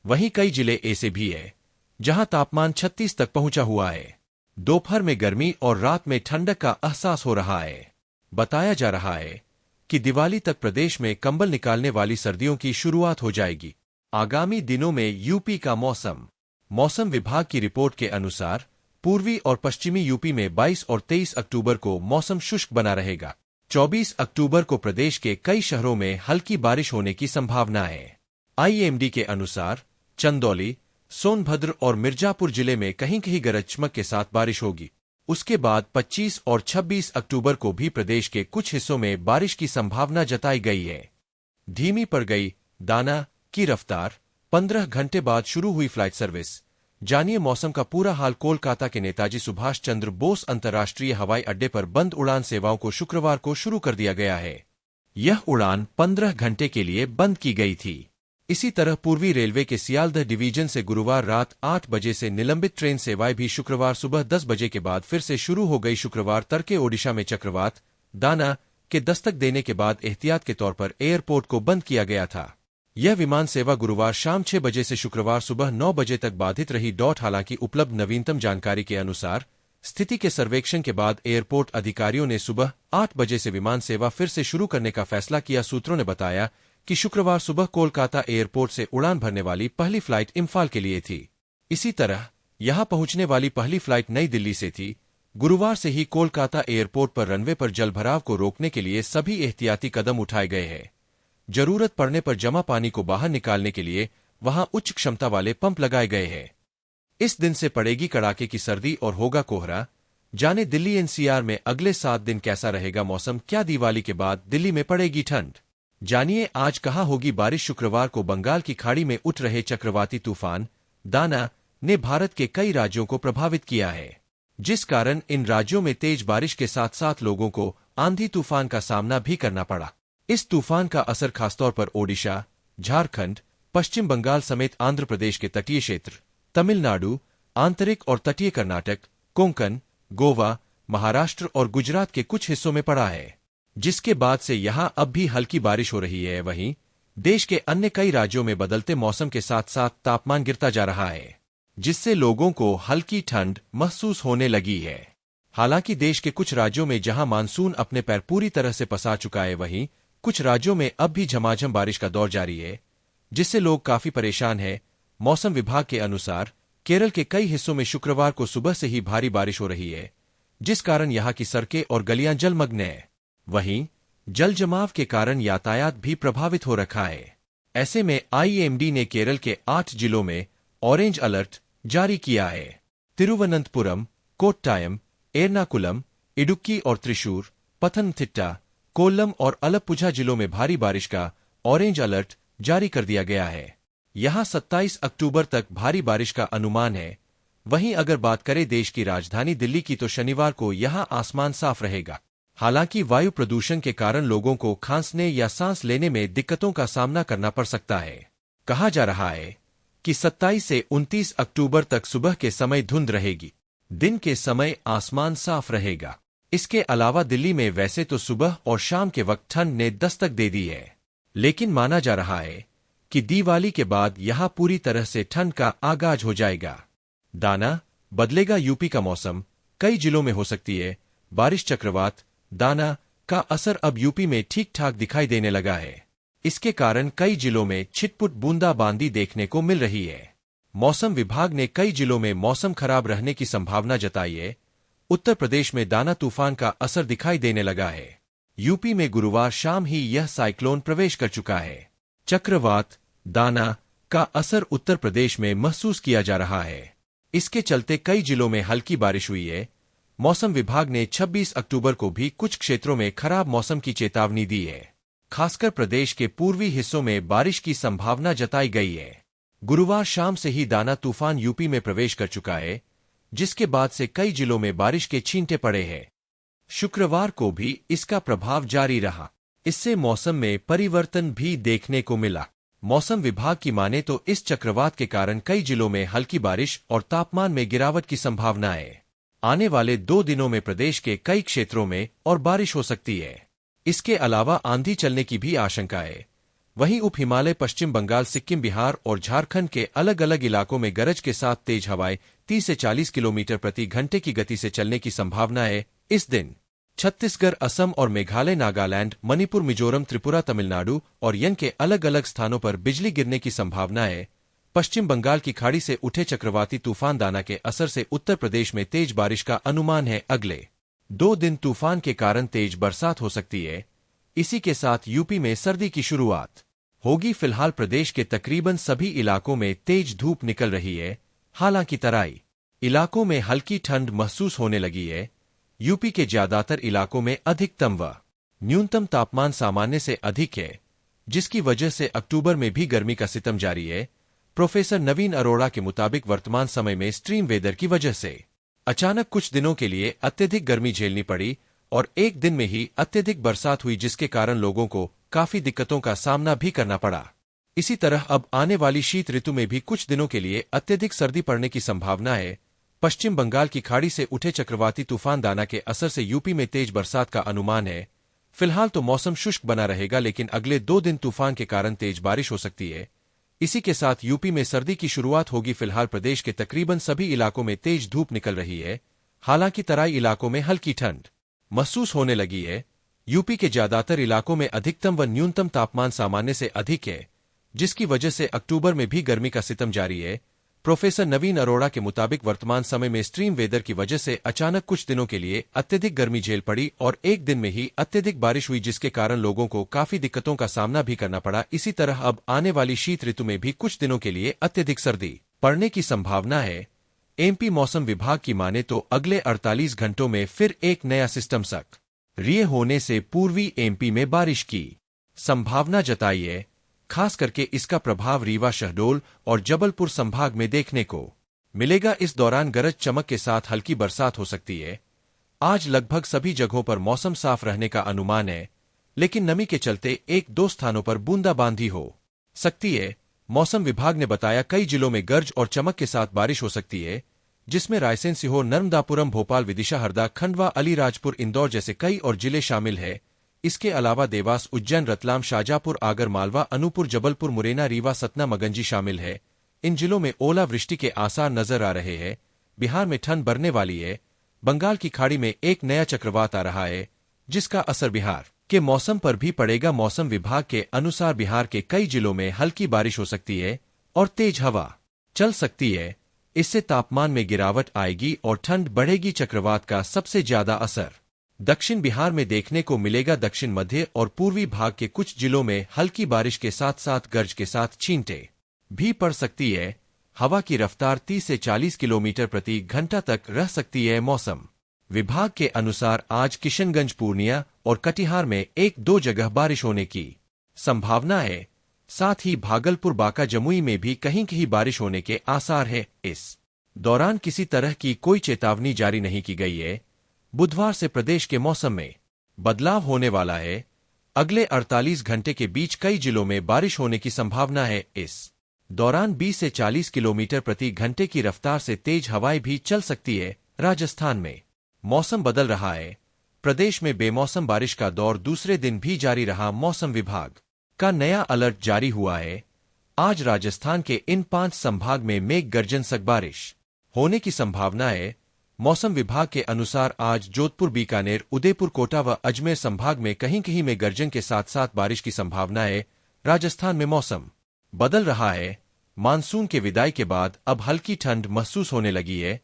A: वहीं कई जिले ऐसे भी है जहां तापमान 36 तक पहुंचा हुआ है। दोपहर में गर्मी और रात में ठंडक का एहसास हो रहा है। बताया जा रहा है कि दिवाली तक प्रदेश में कंबल निकालने वाली सर्दियों की शुरुआत हो जाएगी। आगामी दिनों में यूपी का मौसम विभाग की रिपोर्ट के अनुसार पूर्वी और पश्चिमी यूपी में 22 और 23 अक्टूबर को मौसम शुष्क बना रहेगा। 24 अक्टूबर को प्रदेश के कई शहरों में हल्की बारिश होने की संभावना है। आईएमडी के अनुसार चंदौली, सोनभद्र और मिर्जापुर जिले में कहीं कहीं गरज चमक के साथ बारिश होगी। उसके बाद 25 और 26 अक्टूबर को भी प्रदेश के कुछ हिस्सों में बारिश की संभावना जताई गई है। धीमी पड़ गई दाना की रफ्तार। 15 घंटे बाद शुरू हुई फ्लाइट सर्विस। जानिए मौसम का पूरा हाल। कोलकाता के नेताजी सुभाष चंद्र बोस अंतर्राष्ट्रीय हवाई अड्डे पर बंद उड़ान सेवाओं को शुक्रवार को शुरू कर दिया गया है। यह उड़ान 15 घंटे के लिए बंद की गई थी। इसी तरह पूर्वी रेलवे के सियालदह डिवीजन से गुरुवार रात 8 बजे से निलंबित ट्रेन सेवाएं भी शुक्रवार सुबह 10 बजे के बाद फिर से शुरू हो गई। शुक्रवार तड़के ओडिशा में चक्रवात दाना के दस्तक देने के बाद एहतियात के तौर पर एयरपोर्ट को बंद किया गया था। यह विमान सेवा गुरुवार शाम 6 बजे से शुक्रवार सुबह 9 बजे तक बाधित रही। हालांकि उपलब्ध नवीनतम जानकारी के अनुसार स्थिति के सर्वेक्षण के बाद एयरपोर्ट अधिकारियों ने सुबह 8 बजे से विमान सेवा फिर से शुरू करने का फैसला किया। सूत्रों ने बताया कि शुक्रवार सुबह कोलकाता एयरपोर्ट से उड़ान भरने वाली पहली फ्लाइट इम्फाल के लिए थी। इसी तरह यहां पहुंचने वाली पहली फ्लाइट नई दिल्ली से थी। गुरुवार से ही कोलकाता एयरपोर्ट पर रनवे पर जलभराव को रोकने के लिए सभी एहतियाती कदम उठाए गए हैं। जरूरत पड़ने पर जमा पानी को बाहर निकालने के लिए वहां उच्च क्षमता वाले पंप लगाए गए हैं। इस दिन से पड़ेगी कड़ाके की सर्दी और होगा कोहरा। जाने दिल्ली एनसीआर में अगले 7 दिन कैसा रहेगा मौसम। क्या दिवाली के बाद दिल्ली में पड़ेगी ठंड? जानिए आज कहां होगी बारिश। शुक्रवार को बंगाल की खाड़ी में उठ रहे चक्रवाती तूफान दाना ने भारत के कई राज्यों को प्रभावित किया है, जिस कारण इन राज्यों में तेज बारिश के साथ साथ लोगों को आंधी तूफान का सामना भी करना पड़ा। इस तूफान का असर खासतौर पर ओडिशा, झारखंड, पश्चिम बंगाल समेत आंध्र प्रदेश के तटीय क्षेत्र, तमिलनाडु, आंतरिक और तटीय कर्नाटक, कोंकण, गोवा, महाराष्ट्र और गुजरात के कुछ हिस्सों में पड़ा है, जिसके बाद से यहां अब भी हल्की बारिश हो रही है। वहीं देश के अन्य कई राज्यों में बदलते मौसम के साथ साथ तापमान गिरता जा रहा है, जिससे लोगों को हल्की ठंड महसूस होने लगी है। हालांकि देश के कुछ राज्यों में जहां मानसून अपने पैर पूरी तरह से पसार चुका है, वहीं कुछ राज्यों में अब भी झमाझम बारिश का दौर जारी है, जिससे लोग काफी परेशान हैं। मौसम विभाग के अनुसार केरल के कई हिस्सों में शुक्रवार को सुबह से ही भारी बारिश हो रही है, जिस कारण यहां की सड़कें और गलियां जलमग्न हैं। वहीं जल जमाव के कारण यातायात भी प्रभावित हो रखा है। ऐसे में आईएमडी ने केरल के 8 जिलों में ऑरेंज अलर्ट जारी किया है। तिरुवनंतपुरम, कोट्टायम, एर्नाकुलम, इडुक्की और त्रिशूर, पथनमथिट्टा, कोल्लम और अलप्पुझा जिलों में भारी बारिश का ऑरेंज अलर्ट जारी कर दिया गया है। यहां 27 अक्टूबर तक भारी बारिश का अनुमान है। वहीं अगर बात करें देश की राजधानी दिल्ली की तो शनिवार को यहां आसमान साफ रहेगा। हालांकि वायु प्रदूषण के कारण लोगों को खांसने या सांस लेने में दिक्कतों का सामना करना पड़ सकता है। कहा जा रहा है कि 27 से 29 अक्टूबर तक सुबह के समय धुंध रहेगी, दिन के समय आसमान साफ रहेगा। इसके अलावा दिल्ली में वैसे तो सुबह और शाम के वक्त ठंड ने दस्तक दे दी है, लेकिन माना जा रहा है कि दिवाली के बाद यहां पूरी तरह से ठंड का आगाज हो जाएगा। दाना, बदलेगा यूपी का मौसम, कई जिलों में हो सकती है बारिश। चक्रवात दाना का असर अब यूपी में ठीक ठाक दिखाई देने लगा है। इसके कारण कई जिलों में छिटपुट बूंदाबांदी देखने को मिल रही है। मौसम विभाग ने कई जिलों में मौसम खराब रहने की संभावना जताई है। उत्तर प्रदेश में दाना तूफान का असर दिखाई देने लगा है। यूपी में गुरुवार शाम ही यह साइक्लोन प्रवेश कर चुका है। चक्रवात दाना का असर उत्तर प्रदेश में महसूस किया जा रहा है। इसके चलते कई जिलों में हल्की बारिश हुई है। मौसम विभाग ने 26 अक्टूबर को भी कुछ क्षेत्रों में खराब मौसम की चेतावनी दी है। खासकर प्रदेश के पूर्वी हिस्सों में बारिश की संभावना जताई गई है। गुरुवार शाम से ही दाना तूफान यूपी में प्रवेश कर चुका है, जिसके बाद से कई जिलों में बारिश के छींटे पड़े हैं। शुक्रवार को भी इसका प्रभाव जारी रहा। इससे मौसम में परिवर्तन भी देखने को मिला। मौसम विभाग की माने तो इस चक्रवात के कारण कई जिलों में हल्की बारिश और तापमान में गिरावट की संभावना है। आने वाले 2 दिनों में प्रदेश के कई क्षेत्रों में और बारिश हो सकती है। इसके अलावा आंधी चलने की भी आशंका है। वहीं उप हिमालय, पश्चिम बंगाल, सिक्किम, बिहार और झारखंड के अलग अलग इलाकों में गरज के साथ तेज हवाएं 30 से 40 किलोमीटर प्रति घंटे की गति से चलने की संभावना है। इस दिन छत्तीसगढ़, असम और मेघालय, नागालैंड, मणिपुर, मिजोरम, त्रिपुरा, तमिलनाडु और यन के अलग अलग स्थानों पर बिजली गिरने की संभावना है। पश्चिम बंगाल की खाड़ी से उठे चक्रवाती तूफान दाना के असर से उत्तर प्रदेश में तेज बारिश का अनुमान है। अगले 2 दिन तूफान के कारण तेज बरसात हो सकती है। इसी के साथ यूपी में सर्दी की शुरुआत होगी। फिलहाल प्रदेश के तकरीबन सभी इलाकों में तेज धूप निकल रही है। हालांकि तराई इलाकों में हल्की ठंड महसूस होने लगी है। यूपी के ज्यादातर इलाकों में अधिकतम व न्यूनतम तापमान सामान्य से अधिक है, जिसकी वजह से अक्टूबर में भी गर्मी का सितम जारी है। प्रोफेसर नवीन अरोड़ा के मुताबिक वर्तमान समय में एक्सट्रीम वेदर की वजह से अचानक कुछ दिनों के लिए अत्यधिक गर्मी झेलनी पड़ी और एक दिन में ही अत्यधिक बरसात हुई, जिसके कारण लोगों को काफी दिक्कतों का सामना भी करना पड़ा। इसी तरह अब आने वाली शीत ऋतु में भी कुछ दिनों के लिए अत्यधिक सर्दी पड़ने की संभावना है। पश्चिम बंगाल की खाड़ी से उठे चक्रवाती तूफान दाना के असर से यूपी में तेज बरसात का अनुमान है। फिलहाल तो मौसम शुष्क बना रहेगा, लेकिन अगले 2 दिन तूफान के कारण तेज बारिश हो सकती है। इसी के साथ यूपी में सर्दी की शुरुआत होगी। फिलहाल प्रदेश के तकरीबन सभी इलाकों में तेज धूप निकल रही है। हालांकि तराई इलाकों में हल्की ठंड महसूस होने लगी है। यूपी के ज्यादातर इलाकों में अधिकतम व न्यूनतम तापमान सामान्य से अधिक है, जिसकी वजह से अक्टूबर में भी गर्मी का सितम जारी है। प्रोफेसर नवीन अरोड़ा के मुताबिक वर्तमान समय में एक्सट्रीम वेदर की वजह से अचानक कुछ दिनों के लिए अत्यधिक गर्मी झेल पड़ी और एक दिन में ही अत्यधिक बारिश हुई, जिसके कारण लोगों को काफी दिक्कतों का सामना भी करना पड़ा। इसी तरह अब आने वाली शीत ऋतु में भी कुछ दिनों के लिए अत्यधिक सर्दी पड़ने की संभावना है। एमपी मौसम विभाग की माने तो अगले 48 घंटों में फिर एक नया सिस्टम सक्रिय होने से पूर्वी एमपी में बारिश की संभावना जताई है। खास करके इसका प्रभाव रीवा, शहडोल और जबलपुर संभाग में देखने को मिलेगा। इस दौरान गरज चमक के साथ हल्की बरसात हो सकती है। आज लगभग सभी जगहों पर मौसम साफ रहने का अनुमान है, लेकिन नमी के चलते 1-2 स्थानों पर बूंदाबांदी हो सकती है। मौसम विभाग ने बताया कई जिलों में गरज और चमक के साथ बारिश हो सकती है, जिसमें रायसेन, सीहोर, नर्मदापुरम, भोपाल, विदिशा, हरदा, खंडवा, अलीराजपुर, इंदौर जैसे कई और जिले शामिल है। इसके अलावा देवास, उज्जैन, रतलाम, शाजापुर, आगर मालवा, अनूपपुर, जबलपुर, मुरैना, रीवा, सतना, मगंजी शामिल है। इन जिलों में ओलावृष्टि के आसार नजर आ रहे हैं। बिहार में ठंड बढ़ने वाली है। बंगाल की खाड़ी में एक नया चक्रवात आ रहा है, जिसका असर बिहार के मौसम पर भी पड़ेगा। मौसम विभाग के अनुसार बिहार के कई जिलों में हल्की बारिश हो सकती है और तेज हवा चल सकती है। इससे तापमान में गिरावट आएगी और ठंड बढ़ेगी। चक्रवात का सबसे ज्यादा असर दक्षिण बिहार में देखने को मिलेगा। दक्षिण मध्य और पूर्वी भाग के कुछ जिलों में हल्की बारिश के साथ साथ गरज के साथ छींटे भी पड़ सकती है। हवा की रफ्तार 30 से 40 किलोमीटर प्रति घंटा तक रह सकती है। मौसम विभाग के अनुसार आज किशनगंज, पूर्णिया और कटिहार में 1-2 जगह बारिश होने की संभावना है। साथ ही भागलपुर, बांका, जमुई में भी कहीं कहीं बारिश होने के आसार है। इस दौरान किसी तरह की कोई चेतावनी जारी नहीं की गई है। बुधवार से प्रदेश के मौसम में बदलाव होने वाला है। अगले 48 घंटे के बीच कई जिलों में बारिश होने की संभावना है। इस दौरान 20 से 40 किलोमीटर प्रति घंटे की रफ्तार से तेज हवाएं भी चल सकती है। राजस्थान में मौसम बदल रहा है। प्रदेश में बेमौसम बारिश का दौर दूसरे दिन भी जारी रहा। मौसम विभाग का नया अलर्ट जारी हुआ है। आज राजस्थान के इन 5 संभाग में मेघ गर्जन सक बारिश होने की संभावना है। मौसम विभाग के अनुसार आज जोधपुर, बीकानेर, उदयपुर, कोटा व अजमेर संभाग में कहीं कहीं में गर्जन के साथ साथ बारिश की संभावना है। राजस्थान में मौसम बदल रहा है। मानसून के विदाई के बाद अब हल्की ठंड महसूस होने लगी है।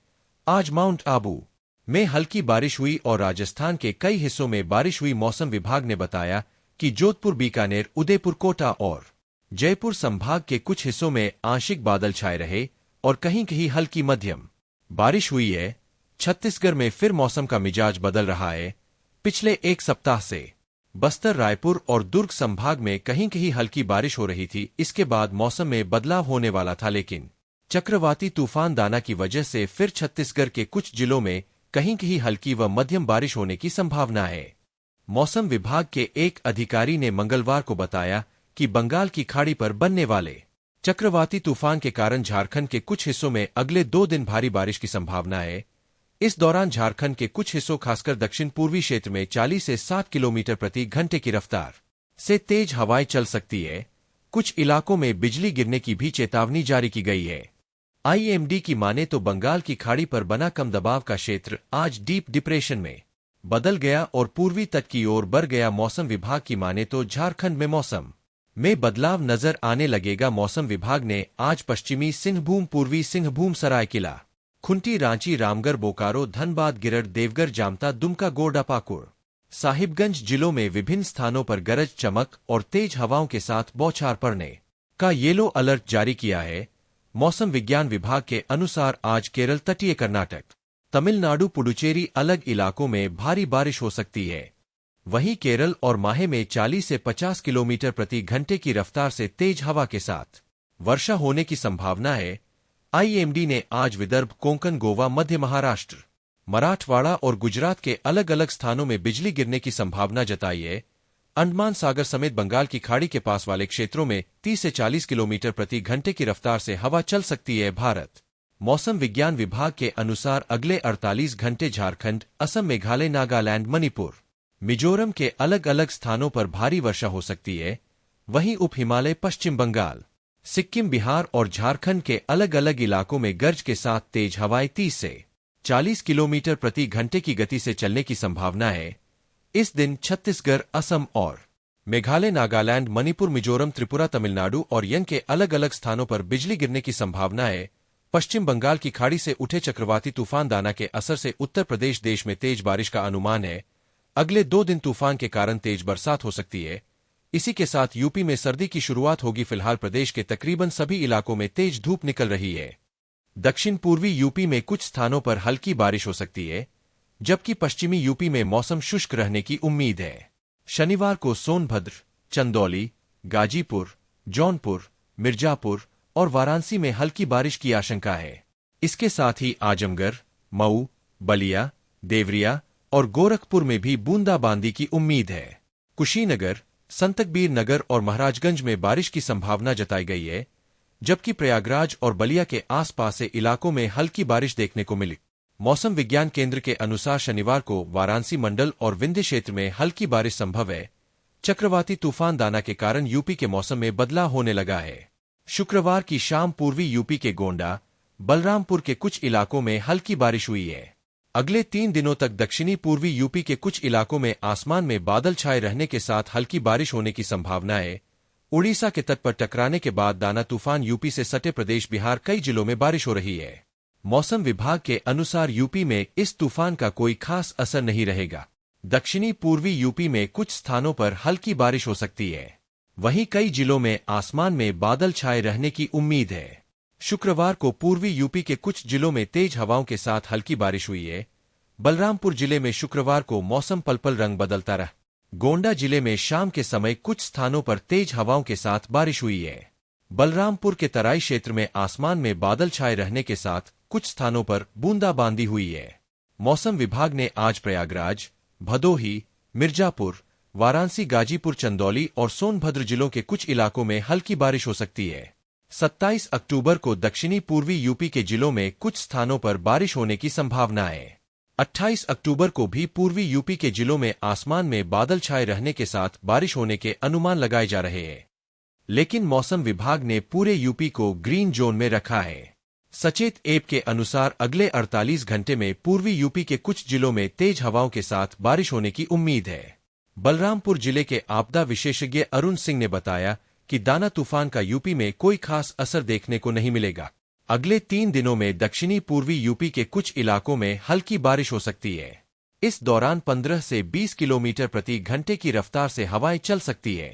A: आज माउंट आबू में हल्की बारिश हुई और राजस्थान के कई हिस्सों में बारिश हुई। मौसम विभाग ने बताया कि जोधपुर, बीकानेर, उदयपुर, कोटा और जयपुर संभाग के कुछ हिस्सों में आंशिक बादल छाए रहे और कहीं कहीं हल्की मध्यम बारिश हुई है। छत्तीसगढ़ में फिर मौसम का मिजाज बदल रहा है। पिछले एक सप्ताह से बस्तर, रायपुर और दुर्ग संभाग में कहीं कहीं हल्की बारिश हो रही थी। इसके बाद मौसम में बदलाव होने वाला था, लेकिन चक्रवाती तूफान दाना की वजह से फिर छत्तीसगढ़ के कुछ जिलों में कहीं कहीं हल्की व मध्यम बारिश होने की संभावना है। मौसम विभाग के एक अधिकारी ने मंगलवार को बताया कि बंगाल की खाड़ी पर बनने वाले चक्रवाती तूफान के कारण झारखंड के कुछ हिस्सों में अगले 2 दिन भारी बारिश की संभावना है। इस दौरान झारखंड के कुछ हिस्सों, खासकर दक्षिण पूर्वी क्षेत्र में 40 से 60 किलोमीटर प्रति घंटे की रफ्तार से तेज हवाएं चल सकती है। कुछ इलाकों में बिजली गिरने की भी चेतावनी जारी की गई है। आईएमडी की माने तो बंगाल की खाड़ी पर बना कम दबाव का क्षेत्र आज डीप डिप्रेशन में बदल गया और पूर्वी तट की ओर बढ़ गया। मौसम विभाग की माने तो झारखंड में मौसम में बदलाव नजर आने लगेगा। मौसम विभाग ने आज पश्चिमी सिंहभूम, पूर्वी सिंहभूम, सरायकेला, खुंटी, रांची, रामगढ़, बोकारो, धनबाद, गिरड, देवघर, जामता, दुमका, गोड्डा, पाकुड़, साहिबगंज जिलों में विभिन्न स्थानों पर गरज, चमक और तेज हवाओं के साथ बौछार पड़ने का येलो अलर्ट जारी किया है। मौसम विज्ञान विभाग के अनुसार आज केरल, तटीय कर्नाटक, तमिलनाडु, पुडुचेरी अलग इलाकों में भारी बारिश हो सकती है। वहीं केरल और माहे में 40 से 50 किलोमीटर प्रति घंटे की रफ्तार से तेज हवा के साथ वर्षा होने की संभावना है। आईएमडी ने आज विदर्भ, कोंकण, गोवा, मध्य महाराष्ट्र, मराठवाड़ा और गुजरात के अलग अलग स्थानों में बिजली गिरने की संभावना जताई है। अंडमान सागर समेत बंगाल की खाड़ी के पास वाले क्षेत्रों में 30 से 40 किलोमीटर प्रति घंटे की रफ्तार से हवा चल सकती है। भारत मौसम विज्ञान विभाग के अनुसार अगले 48 घंटे झारखंड, असम, मेघालय, नागालैंड, मणिपुर, मिजोरम के अलग अलग स्थानों पर भारी वर्षा हो सकती है। वहीं उप हिमालय, पश्चिम बंगाल, सिक्किम, बिहार और झारखंड के अलग अलग इलाकों में गरज के साथ तेज हवाएं 30 से 40 किलोमीटर प्रति घंटे की गति से चलने की संभावना है। इस दिन छत्तीसगढ़, असम और मेघालय, नागालैंड, मणिपुर, मिजोरम, त्रिपुरा, तमिलनाडु और यंग के अलग अलग स्थानों पर बिजली गिरने की संभावना है। पश्चिम बंगाल की खाड़ी से उठे चक्रवाती तूफान दाना के असर से उत्तर प्रदेश देश में तेज बारिश का अनुमान है। अगले 2 दिन तूफान के कारण तेज बरसात हो सकती है। इसी के साथ यूपी में सर्दी की शुरुआत होगी। फिलहाल प्रदेश के तकरीबन सभी इलाकों में तेज धूप निकल रही है। दक्षिण पूर्वी यूपी में कुछ स्थानों पर हल्की बारिश हो सकती है, जबकि पश्चिमी यूपी में मौसम शुष्क रहने की उम्मीद है। शनिवार को सोनभद्र, चंदौली, गाजीपुर, जौनपुर, मिर्जापुर और वाराणसी में हल्की बारिश की आशंका है। इसके साथ ही आजमगढ़, मऊ, बलिया, देवरिया और गोरखपुर में भी बूंदाबांदी की उम्मीद है। कुशीनगर, संतकबीर नगर और महाराजगंज में बारिश की संभावना जताई गई है, जबकि प्रयागराज और बलिया के आसपास से इलाकों में हल्की बारिश देखने को मिली। मौसम विज्ञान केंद्र के अनुसार शनिवार को वाराणसी मंडल और विंध्य क्षेत्र में हल्की बारिश संभव है। चक्रवाती तूफान दाना के कारण यूपी के मौसम में बदलाव होने लगा है। शुक्रवार की शाम पूर्वी यूपी के गोंडा, बलरामपुर के कुछ इलाकों में हल्की बारिश हुई है। अगले 3 दिनों तक दक्षिणी पूर्वी यूपी के कुछ इलाकों में आसमान में बादल छाए रहने के साथ हल्की बारिश होने की संभावना है। उड़ीसा के तट पर टकराने के बाद दाना तूफान यूपी से सटे प्रदेश बिहार कई जिलों में बारिश हो रही है। मौसम विभाग के अनुसार यूपी में इस तूफान का कोई खास असर नहीं रहेगा। दक्षिणी पूर्वी यूपी में कुछ स्थानों पर हल्की बारिश हो सकती है। वहीं कई जिलों में आसमान में बादल छाए रहने की उम्मीद है। शुक्रवार को पूर्वी यूपी के कुछ जिलों में तेज हवाओं के साथ हल्की बारिश हुई है। बलरामपुर जिले में शुक्रवार को मौसम पल रंग बदलता रहा। गोंडा जिले में शाम के समय कुछ स्थानों पर तेज हवाओं के साथ बारिश हुई है। बलरामपुर के तराई क्षेत्र में आसमान में बादल छाए रहने के साथ कुछ स्थानों पर बूंदाबांदी हुई है। मौसम विभाग ने आज प्रयागराज, भदोही, मिर्जापुर, वाराणसी, गाजीपुर, चंदौली और सोनभद्र जिलों के कुछ इलाकों में हल्की बारिश हो सकती है। 27 अक्टूबर को दक्षिणी पूर्वी यूपी के जिलों में कुछ स्थानों पर बारिश होने की संभावना है। 28 अक्टूबर को भी पूर्वी यूपी के जिलों में आसमान में बादल छाए रहने के साथ बारिश होने के अनुमान लगाए जा रहे हैं। लेकिन मौसम विभाग ने पूरे यूपी को ग्रीन जोन में रखा है। सचेत ऐप के अनुसार अगले 48 घंटे में पूर्वी यूपी के कुछ जिलों में तेज हवाओं के साथ बारिश होने की उम्मीद है। बलरामपुर जिले के आपदा विशेषज्ञ अरुण सिंह ने बताया कि दाना तूफान का यूपी में कोई खास असर देखने को नहीं मिलेगा। अगले 3 दिनों में दक्षिणी पूर्वी यूपी के कुछ इलाकों में हल्की बारिश हो सकती है। इस दौरान 15 से 20 किलोमीटर प्रति घंटे की रफ्तार से हवाएं चल सकती है।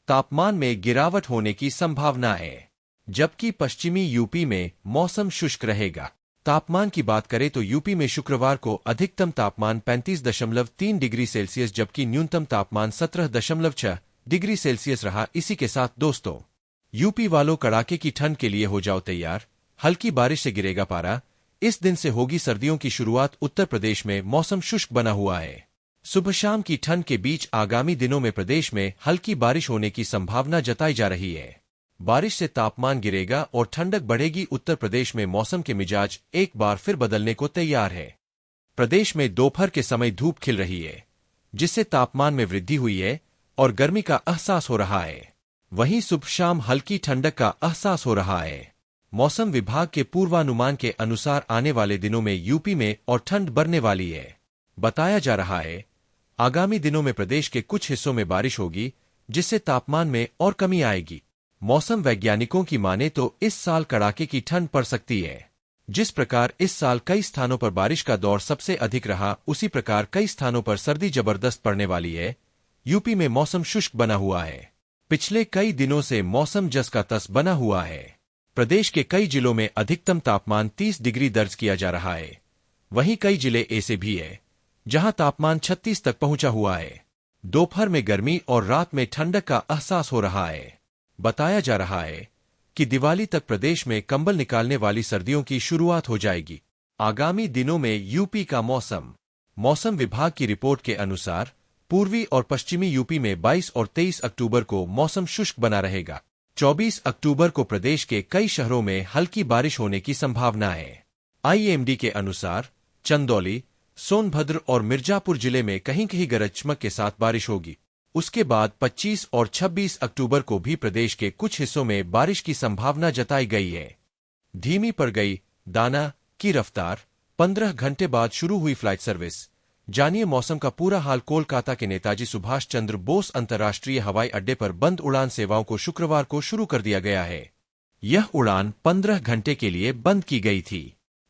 A: तापमान में गिरावट होने की संभावना है, जबकि पश्चिमी यूपी में मौसम शुष्क रहेगा। तापमान की बात करें तो यूपी में शुक्रवार को अधिकतम तापमान 35.3 डिग्री सेल्सियस जबकि न्यूनतम तापमान 17.6 डिग्री सेल्सियस रहा। इसी के साथ दोस्तों, यूपी वालों, कड़ाके की ठंड के लिए हो जाओ तैयार। हल्की बारिश से गिरेगा पारा। इस दिन से होगी सर्दियों की शुरुआत। उत्तर प्रदेश में मौसम शुष्क बना हुआ है। सुबह शाम की ठंड के बीच आगामी दिनों में प्रदेश में हल्की बारिश होने की संभावना जताई जा रही है। बारिश से तापमान गिरेगा और ठंडक बढ़ेगी। उत्तर प्रदेश में मौसम के मिजाज एक बार फिर बदलने को तैयार है। प्रदेश में दोपहर के समय धूप खिल रही है, जिससे तापमान में वृद्धि हुई है और गर्मी का एहसास हो रहा है। वहीं सुबह शाम हल्की ठंडक का एहसास हो रहा है। मौसम विभाग के पूर्वानुमान के अनुसार आने वाले दिनों में यूपी में और ठंड बढ़ने वाली है। बताया जा रहा है आगामी दिनों में प्रदेश के कुछ हिस्सों में बारिश होगी, जिससे तापमान में और कमी आएगी। मौसम वैज्ञानिकों की माने तो इस साल कड़ाके की ठंड पड़ सकती है। जिस प्रकार इस साल कई स्थानों पर बारिश का दौर सबसे अधिक रहा, उसी प्रकार कई स्थानों पर सर्दी जबरदस्त पड़ने वाली है। यूपी में मौसम शुष्क बना हुआ है। पिछले कई दिनों से मौसम जस का तस बना हुआ है। प्रदेश के कई जिलों में अधिकतम तापमान 30 डिग्री दर्ज किया जा रहा है। वहीं कई जिले ऐसे भी है जहां तापमान 36 तक पहुंचा हुआ है। दोपहर में गर्मी और रात में ठंडक का एहसास हो रहा है। बताया जा रहा है कि दिवाली तक प्रदेश में कंबल निकालने वाली सर्दियों की शुरुआत हो जाएगी। आगामी दिनों में यूपी का मौसम विभाग की रिपोर्ट के अनुसार पूर्वी और पश्चिमी यूपी में 22 और 23 अक्टूबर को मौसम शुष्क बना रहेगा। 24 अक्टूबर को प्रदेश के कई शहरों में हल्की बारिश होने की संभावना है। आईएमडी के अनुसार चंदौली, सोनभद्र और मिर्जापुर जिले में कहीं कहीं गरज चमक के साथ बारिश होगी। उसके बाद 25 और 26 अक्टूबर को भी प्रदेश के कुछ हिस्सों में बारिश की संभावना जताई गई है। धीमी पड़ गई दाना की रफ्तार। 15 घंटे बाद शुरू हुई फ्लाइट सर्विस। जानिए मौसम का पूरा हाल। कोलकाता के नेताजी सुभाष चंद्र बोस अंतर्राष्ट्रीय हवाई अड्डे पर बंद उड़ान सेवाओं को शुक्रवार को शुरू कर दिया गया है। यह उड़ान 15 घंटे के लिए बंद की गई थी।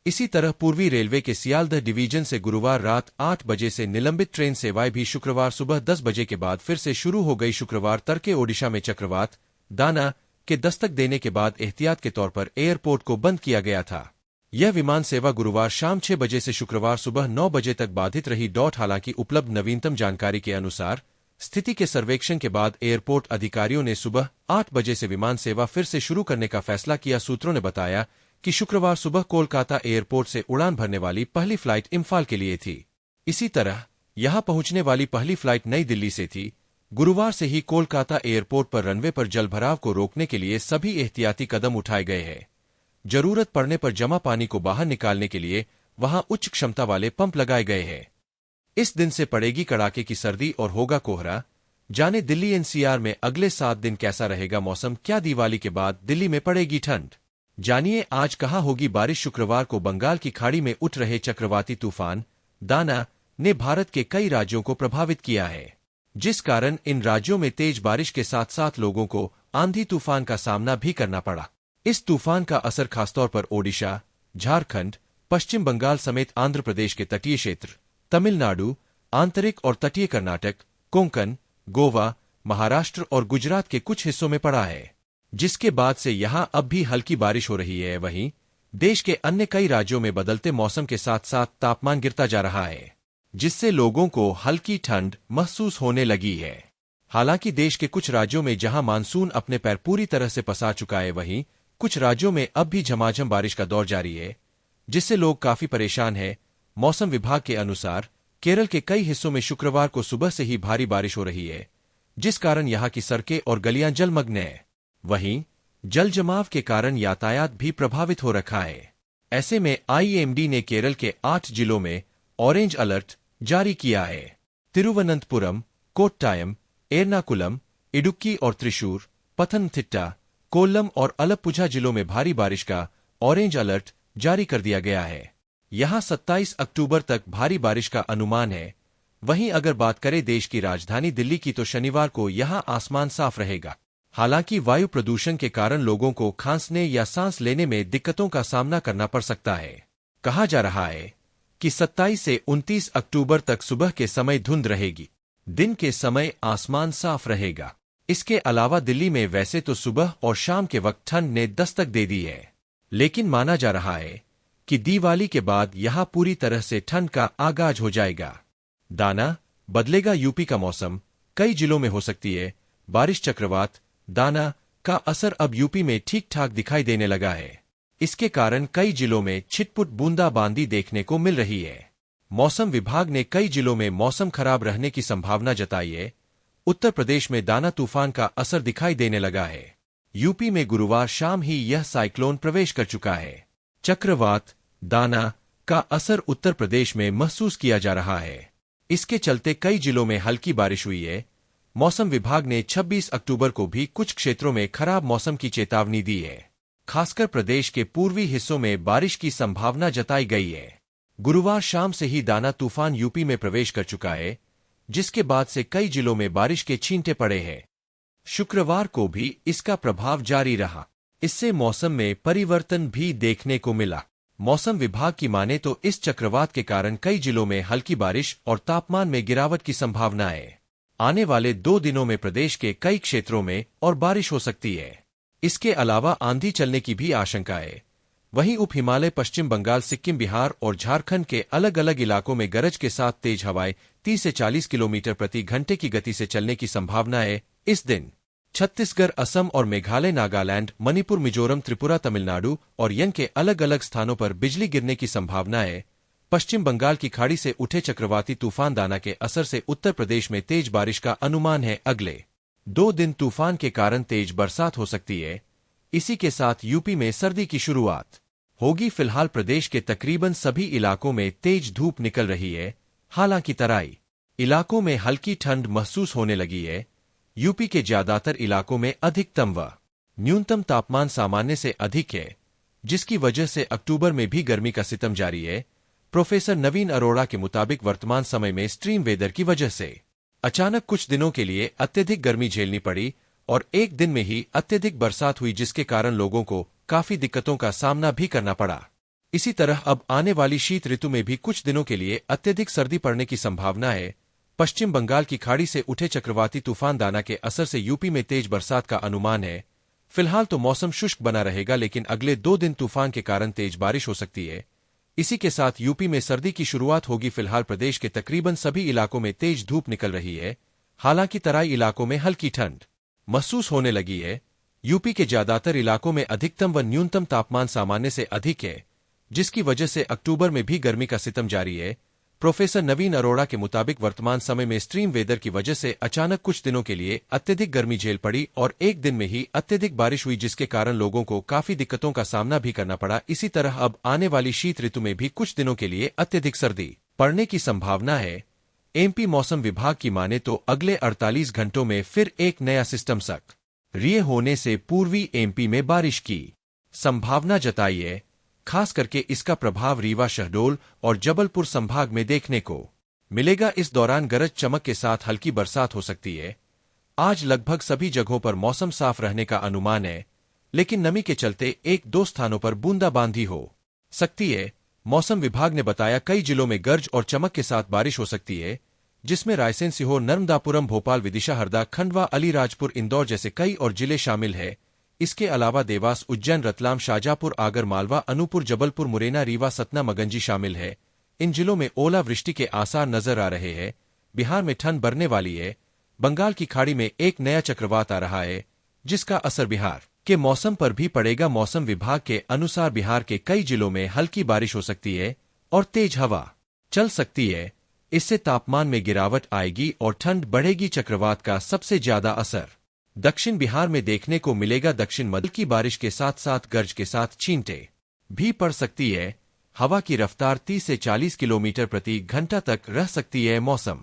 A: इसी तरह पूर्वी रेलवे के सियालदह डिवीजन से गुरुवार रात 8 बजे से निलंबित ट्रेन सेवाएं भी शुक्रवार सुबह 10 बजे के बाद फिर से शुरू हो गई। शुक्रवार तड़के ओडिशा में चक्रवात दाना के दस्तक देने के बाद एहतियात के तौर पर एयरपोर्ट को बंद किया गया था। यह विमान सेवा गुरुवार शाम 6 बजे से शुक्रवार सुबह 9 बजे तक बाधित रही। हालांकि उपलब्ध नवीनतम जानकारी के अनुसार स्थिति के सर्वेक्षण के बाद एयरपोर्ट अधिकारियों ने सुबह 8 बजे से विमान सेवा फिर से शुरू करने का फैसला किया। सूत्रों ने बताया कि शुक्रवार सुबह कोलकाता एयरपोर्ट से उड़ान भरने वाली पहली फ्लाइट इम्फाल के लिए थी। इसी तरह यहां पहुंचने वाली पहली फ्लाइट नई दिल्ली से थी। गुरुवार से ही कोलकाता एयरपोर्ट पर रनवे पर जलभराव को रोकने के लिए सभी एहतियाती कदम उठाए गए हैं। जरूरत पड़ने पर जमा पानी को बाहर निकालने के लिए वहां उच्च क्षमता वाले पंप लगाए गए हैं। इस दिन से पड़ेगी कड़ाके की सर्दी और होगा कोहरा। जाने दिल्ली एनसीआर में अगले 7 दिन कैसा रहेगा मौसम। क्या दिवाली के बाद दिल्ली में पड़ेगी ठंड? जानिए आज कहां होगी बारिश। शुक्रवार को बंगाल की खाड़ी में उठ रहे चक्रवाती तूफान दाना ने भारत के कई राज्यों को प्रभावित किया है, जिस कारण इन राज्यों में तेज बारिश के साथ साथ लोगों को आंधी तूफान का सामना भी करना पड़ा। इस तूफान का असर खासतौर पर ओडिशा, झारखंड, पश्चिम बंगाल समेत आंध्र प्रदेश के तटीय क्षेत्र, तमिलनाडु, आंतरिक और तटीय कर्नाटक, कोंकण, गोवा, महाराष्ट्र और गुजरात के कुछ हिस्सों में पड़ा है, जिसके बाद से यहां अब भी हल्की बारिश हो रही है। वहीं देश के अन्य कई राज्यों में बदलते मौसम के साथ साथ तापमान गिरता जा रहा है, जिससे लोगों को हल्की ठंड महसूस होने लगी है। हालांकि देश के कुछ राज्यों में जहां मानसून अपने पैर पूरी तरह से पसार चुका है, वहीं कुछ राज्यों में अब भी झमाझम बारिश का दौर जारी है, जिससे लोग काफी परेशान हैं। मौसम विभाग के अनुसार केरल के कई हिस्सों में शुक्रवार को सुबह से ही भारी बारिश हो रही है, जिस कारण यहां की सड़कें और गलियां जलमग्न हैं। वहीं जल जमाव के कारण यातायात भी प्रभावित हो रखा है। ऐसे में आईएमडी ने केरल के 8 जिलों में ऑरेंज अलर्ट जारी किया है। तिरुवनंतपुरम, कोट्टायम, एर्नाकुलम, इडुक्की और त्रिशूर, पथनमथिट्टा, कोल्लम और अलप्पुझा जिलों में भारी बारिश का ऑरेंज अलर्ट जारी कर दिया गया है। यहां 27 अक्टूबर तक भारी बारिश का अनुमान है। वहीं अगर बात करें देश की राजधानी दिल्ली की, तो शनिवार को यहां आसमान साफ रहेगा। हालांकि वायु प्रदूषण के कारण लोगों को खांसने या सांस लेने में दिक्कतों का सामना करना पड़ सकता है। कहा जा रहा है कि 27 से 29 अक्टूबर तक सुबह के समय धुंध रहेगी, दिन के समय आसमान साफ रहेगा। इसके अलावा दिल्ली में वैसे तो सुबह और शाम के वक्त ठंड ने दस्तक दे दी है, लेकिन माना जा रहा है कि दिवाली के बाद यहां पूरी तरह से ठंड का आगाज हो जाएगा। दाना, बदलेगा यूपी का मौसम, कई जिलों में हो सकती है बारिश। चक्रवात दाना का असर अब यूपी में ठीक ठाक दिखाई देने लगा है। इसके कारण कई जिलों में छिटपुट बूंदाबांदी देखने को मिल रही है। मौसम विभाग ने कई जिलों में मौसम खराब रहने की संभावना जताई है। उत्तर प्रदेश में दाना तूफान का असर दिखाई देने लगा है। यूपी में गुरुवार शाम ही यह साइक्लोन प्रवेश कर चुका है। चक्रवात दाना का असर उत्तर प्रदेश में महसूस किया जा रहा है। इसके चलते कई जिलों में हल्की बारिश हुई है। मौसम विभाग ने 26 अक्टूबर को भी कुछ क्षेत्रों में खराब मौसम की चेतावनी दी है। खासकर प्रदेश के पूर्वी हिस्सों में बारिश की संभावना जताई गई है। गुरुवार शाम से ही दाना तूफान यूपी में प्रवेश कर चुका है, जिसके बाद से कई जिलों में बारिश के छींटे पड़े हैं। शुक्रवार को भी इसका प्रभाव जारी रहा। इससे मौसम में परिवर्तन भी देखने को मिला। मौसम विभाग की माने तो इस चक्रवात के कारण कई जिलों में हल्की बारिश और तापमान में गिरावट की संभावना है। आने वाले 2 दिनों में प्रदेश के कई क्षेत्रों में और बारिश हो सकती है। इसके अलावा आंधी चलने की भी आशंका है। वहीं उप हिमालय, पश्चिम बंगाल, सिक्किम, बिहार और झारखंड के अलग अलग इलाकों में गरज के साथ तेज हवाएं 30 से 40 किलोमीटर प्रति घंटे की गति से चलने की संभावना है। इस दिन छत्तीसगढ़, असम और मेघालय, नागालैंड, मणिपुर, मिजोरम, त्रिपुरा, तमिलनाडु और यन के अलग अलग स्थानों पर बिजली गिरने की संभावना है। पश्चिम बंगाल की खाड़ी से उठे चक्रवाती तूफान दाना के असर से उत्तर प्रदेश में तेज बारिश का अनुमान है। अगले 2 दिन तूफान के कारण तेज बरसात हो सकती है। इसी के साथ यूपी में सर्दी की शुरुआत होगी। फिलहाल प्रदेश के तकरीबन सभी इलाकों में तेज धूप निकल रही है। हालांकि तराई इलाकों में हल्की ठंड महसूस होने लगी है। यूपी के ज्यादातर इलाकों में अधिकतम व न्यूनतम तापमान सामान्य से अधिक है, जिसकी वजह से अक्टूबर में भी गर्मी का सितम जारी है। प्रोफेसर नवीन अरोड़ा के मुताबिक वर्तमान समय में एक्सट्रीम वेदर की वजह से अचानक कुछ दिनों के लिए अत्यधिक गर्मी झेलनी पड़ी और एक दिन में ही अत्यधिक बरसात हुई, जिसके कारण लोगों को काफी दिक्कतों का सामना भी करना पड़ा। इसी तरह अब आने वाली शीत ऋतु में भी कुछ दिनों के लिए अत्यधिक सर्दी पड़ने की संभावना है। पश्चिम बंगाल की खाड़ी से उठे चक्रवाती तूफान दाना के असर से यूपी में तेज बरसात का अनुमान है। फिलहाल तो मौसम शुष्क बना रहेगा, लेकिन अगले 2 दिन तूफान के कारण तेज बारिश हो सकती है। इसी के साथ यूपी में सर्दी की शुरुआत होगी। फिलहाल प्रदेश के तकरीबन सभी इलाकों में तेज धूप निकल रही है। हालांकि तराई इलाकों में हल्की ठंड महसूस होने लगी है। यूपी के ज्यादातर इलाकों में अधिकतम व न्यूनतम तापमान सामान्य से अधिक है, जिसकी वजह से अक्टूबर में भी गर्मी का सितम जारी है। प्रोफेसर नवीन अरोड़ा के मुताबिक वर्तमान समय में एक्सट्रीम वेदर की वजह से अचानक कुछ दिनों के लिए अत्यधिक गर्मी झेल पड़ी और एक दिन में ही अत्यधिक बारिश हुई, जिसके कारण लोगों को काफी दिक्कतों का सामना भी करना पड़ा। इसी तरह अब आने वाली शीत ऋतु में भी कुछ दिनों के लिए अत्यधिक सर्दी पड़ने की संभावना है। एमपी मौसम विभाग की माने तो अगले 48 घंटों में फिर एक नया सिस्टम सक्रिय होने से पूर्वी एमपी में बारिश की संभावना जताई है। खास करके इसका प्रभाव रीवा, शहडोल और जबलपुर संभाग में देखने को मिलेगा। इस दौरान गरज चमक के साथ हल्की बरसात हो सकती है। आज लगभग सभी जगहों पर मौसम साफ रहने का अनुमान है, लेकिन नमी के चलते 1-2 स्थानों पर बूंदाबांदी हो सकती है। मौसम विभाग ने बताया कई जिलों में गरज और चमक के साथ बारिश हो सकती है, जिसमें रायसेन, सीहोर, नर्मदापुरम, भोपाल, विदिशा, हरदा, खंडवा, अलीराजपुर, इंदौर जैसे कई और जिले शामिल है। इसके अलावा देवास, उज्जैन, रतलाम, शाजापुर, आगर मालवा, अनूपपुर, जबलपुर, मुरैना, रीवा, सतना, मगंजी शामिल है। इन जिलों में ओलावृष्टि के आसार नजर आ रहे हैं। बिहार में ठंड बढ़ने वाली है। बंगाल की खाड़ी में एक नया चक्रवात आ रहा है, जिसका असर बिहार के मौसम पर भी पड़ेगा। मौसम विभाग के अनुसार बिहार के कई जिलों में हल्की बारिश हो सकती है और तेज हवा चल सकती है। इससे तापमान में गिरावट आएगी और ठंड बढ़ेगी। चक्रवात का सबसे ज्यादा असर दक्षिण बिहार में देखने को मिलेगा। दक्षिण मध्य की बारिश के साथ साथ गरज के साथ छींटे भी पड़ सकती है। हवा की रफ्तार 30 से 40 किलोमीटर प्रति घंटा तक रह सकती है। मौसम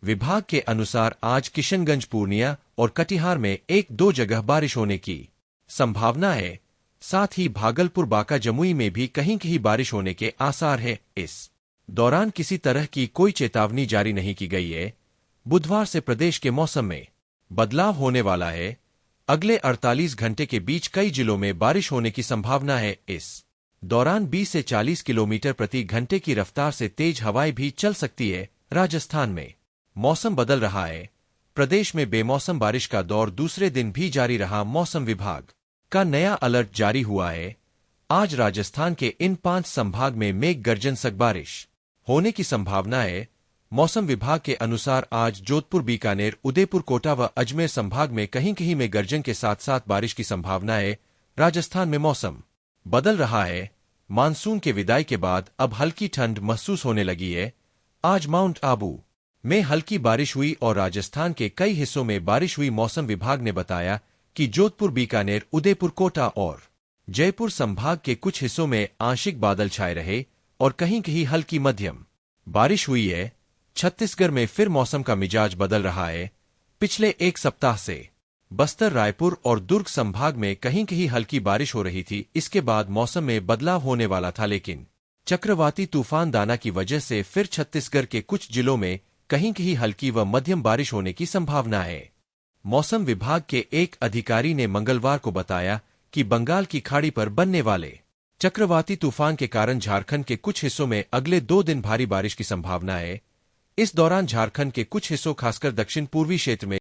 A: विभाग के अनुसार आज किशनगंज, पूर्णिया और कटिहार में 1-2 जगह बारिश होने की संभावना है। साथ ही भागलपुर, बांका, जमुई में भी कहीं कहीं बारिश होने के आसार है। इस दौरान किसी तरह की कोई चेतावनी जारी नहीं की गई है। बुधवार से प्रदेश के मौसम में बदलाव होने वाला है। अगले 48 घंटे के बीच कई जिलों में बारिश होने की संभावना है। इस दौरान 20 से 40 किलोमीटर प्रति घंटे की रफ्तार से तेज हवाएं भी चल सकती है। राजस्थान में मौसम बदल रहा है। प्रदेश में बेमौसम बारिश का दौर दूसरे दिन भी जारी रहा। मौसम विभाग का नया अलर्ट जारी हुआ है। आज राजस्थान के इन 5 संभाग में मेघ गर्जन सक बारिश होने की संभावना है। मौसम विभाग के अनुसार आज जोधपुर, बीकानेर, उदयपुर, कोटा व अजमेर संभाग में कहीं कहीं में गर्जन के साथ साथ बारिश की संभावना है। राजस्थान में मौसम बदल रहा है। मानसून के विदाई के बाद अब हल्की ठंड महसूस होने लगी है। आज माउंट आबू में हल्की बारिश हुई और राजस्थान के कई हिस्सों में बारिश हुई। मौसम विभाग ने बताया कि जोधपुर, बीकानेर, उदयपुर, कोटा और जयपुर संभाग के कुछ हिस्सों में आंशिक बादल छाए रहे और कहीं कहीं हल्की मध्यम बारिश हुई है। छत्तीसगढ़ में फिर मौसम का मिजाज बदल रहा है। पिछले एक सप्ताह से बस्तर, रायपुर और दुर्ग संभाग में कहीं कहीं हल्की बारिश हो रही थी। इसके बाद मौसम में बदलाव होने वाला था, लेकिन चक्रवाती तूफान दाना की वजह से फिर छत्तीसगढ़ के कुछ जिलों में कहीं कहीं हल्की व मध्यम बारिश होने की संभावना है। मौसम विभाग के एक अधिकारी ने मंगलवार को बताया कि बंगाल की खाड़ी पर बनने वाले चक्रवाती तूफान के कारण झारखंड के कुछ हिस्सों में अगले 2 दिन भारी बारिश की संभावना है। इस दौरान झारखंड के कुछ हिस्सों, खासकर दक्षिण पूर्वी क्षेत्र में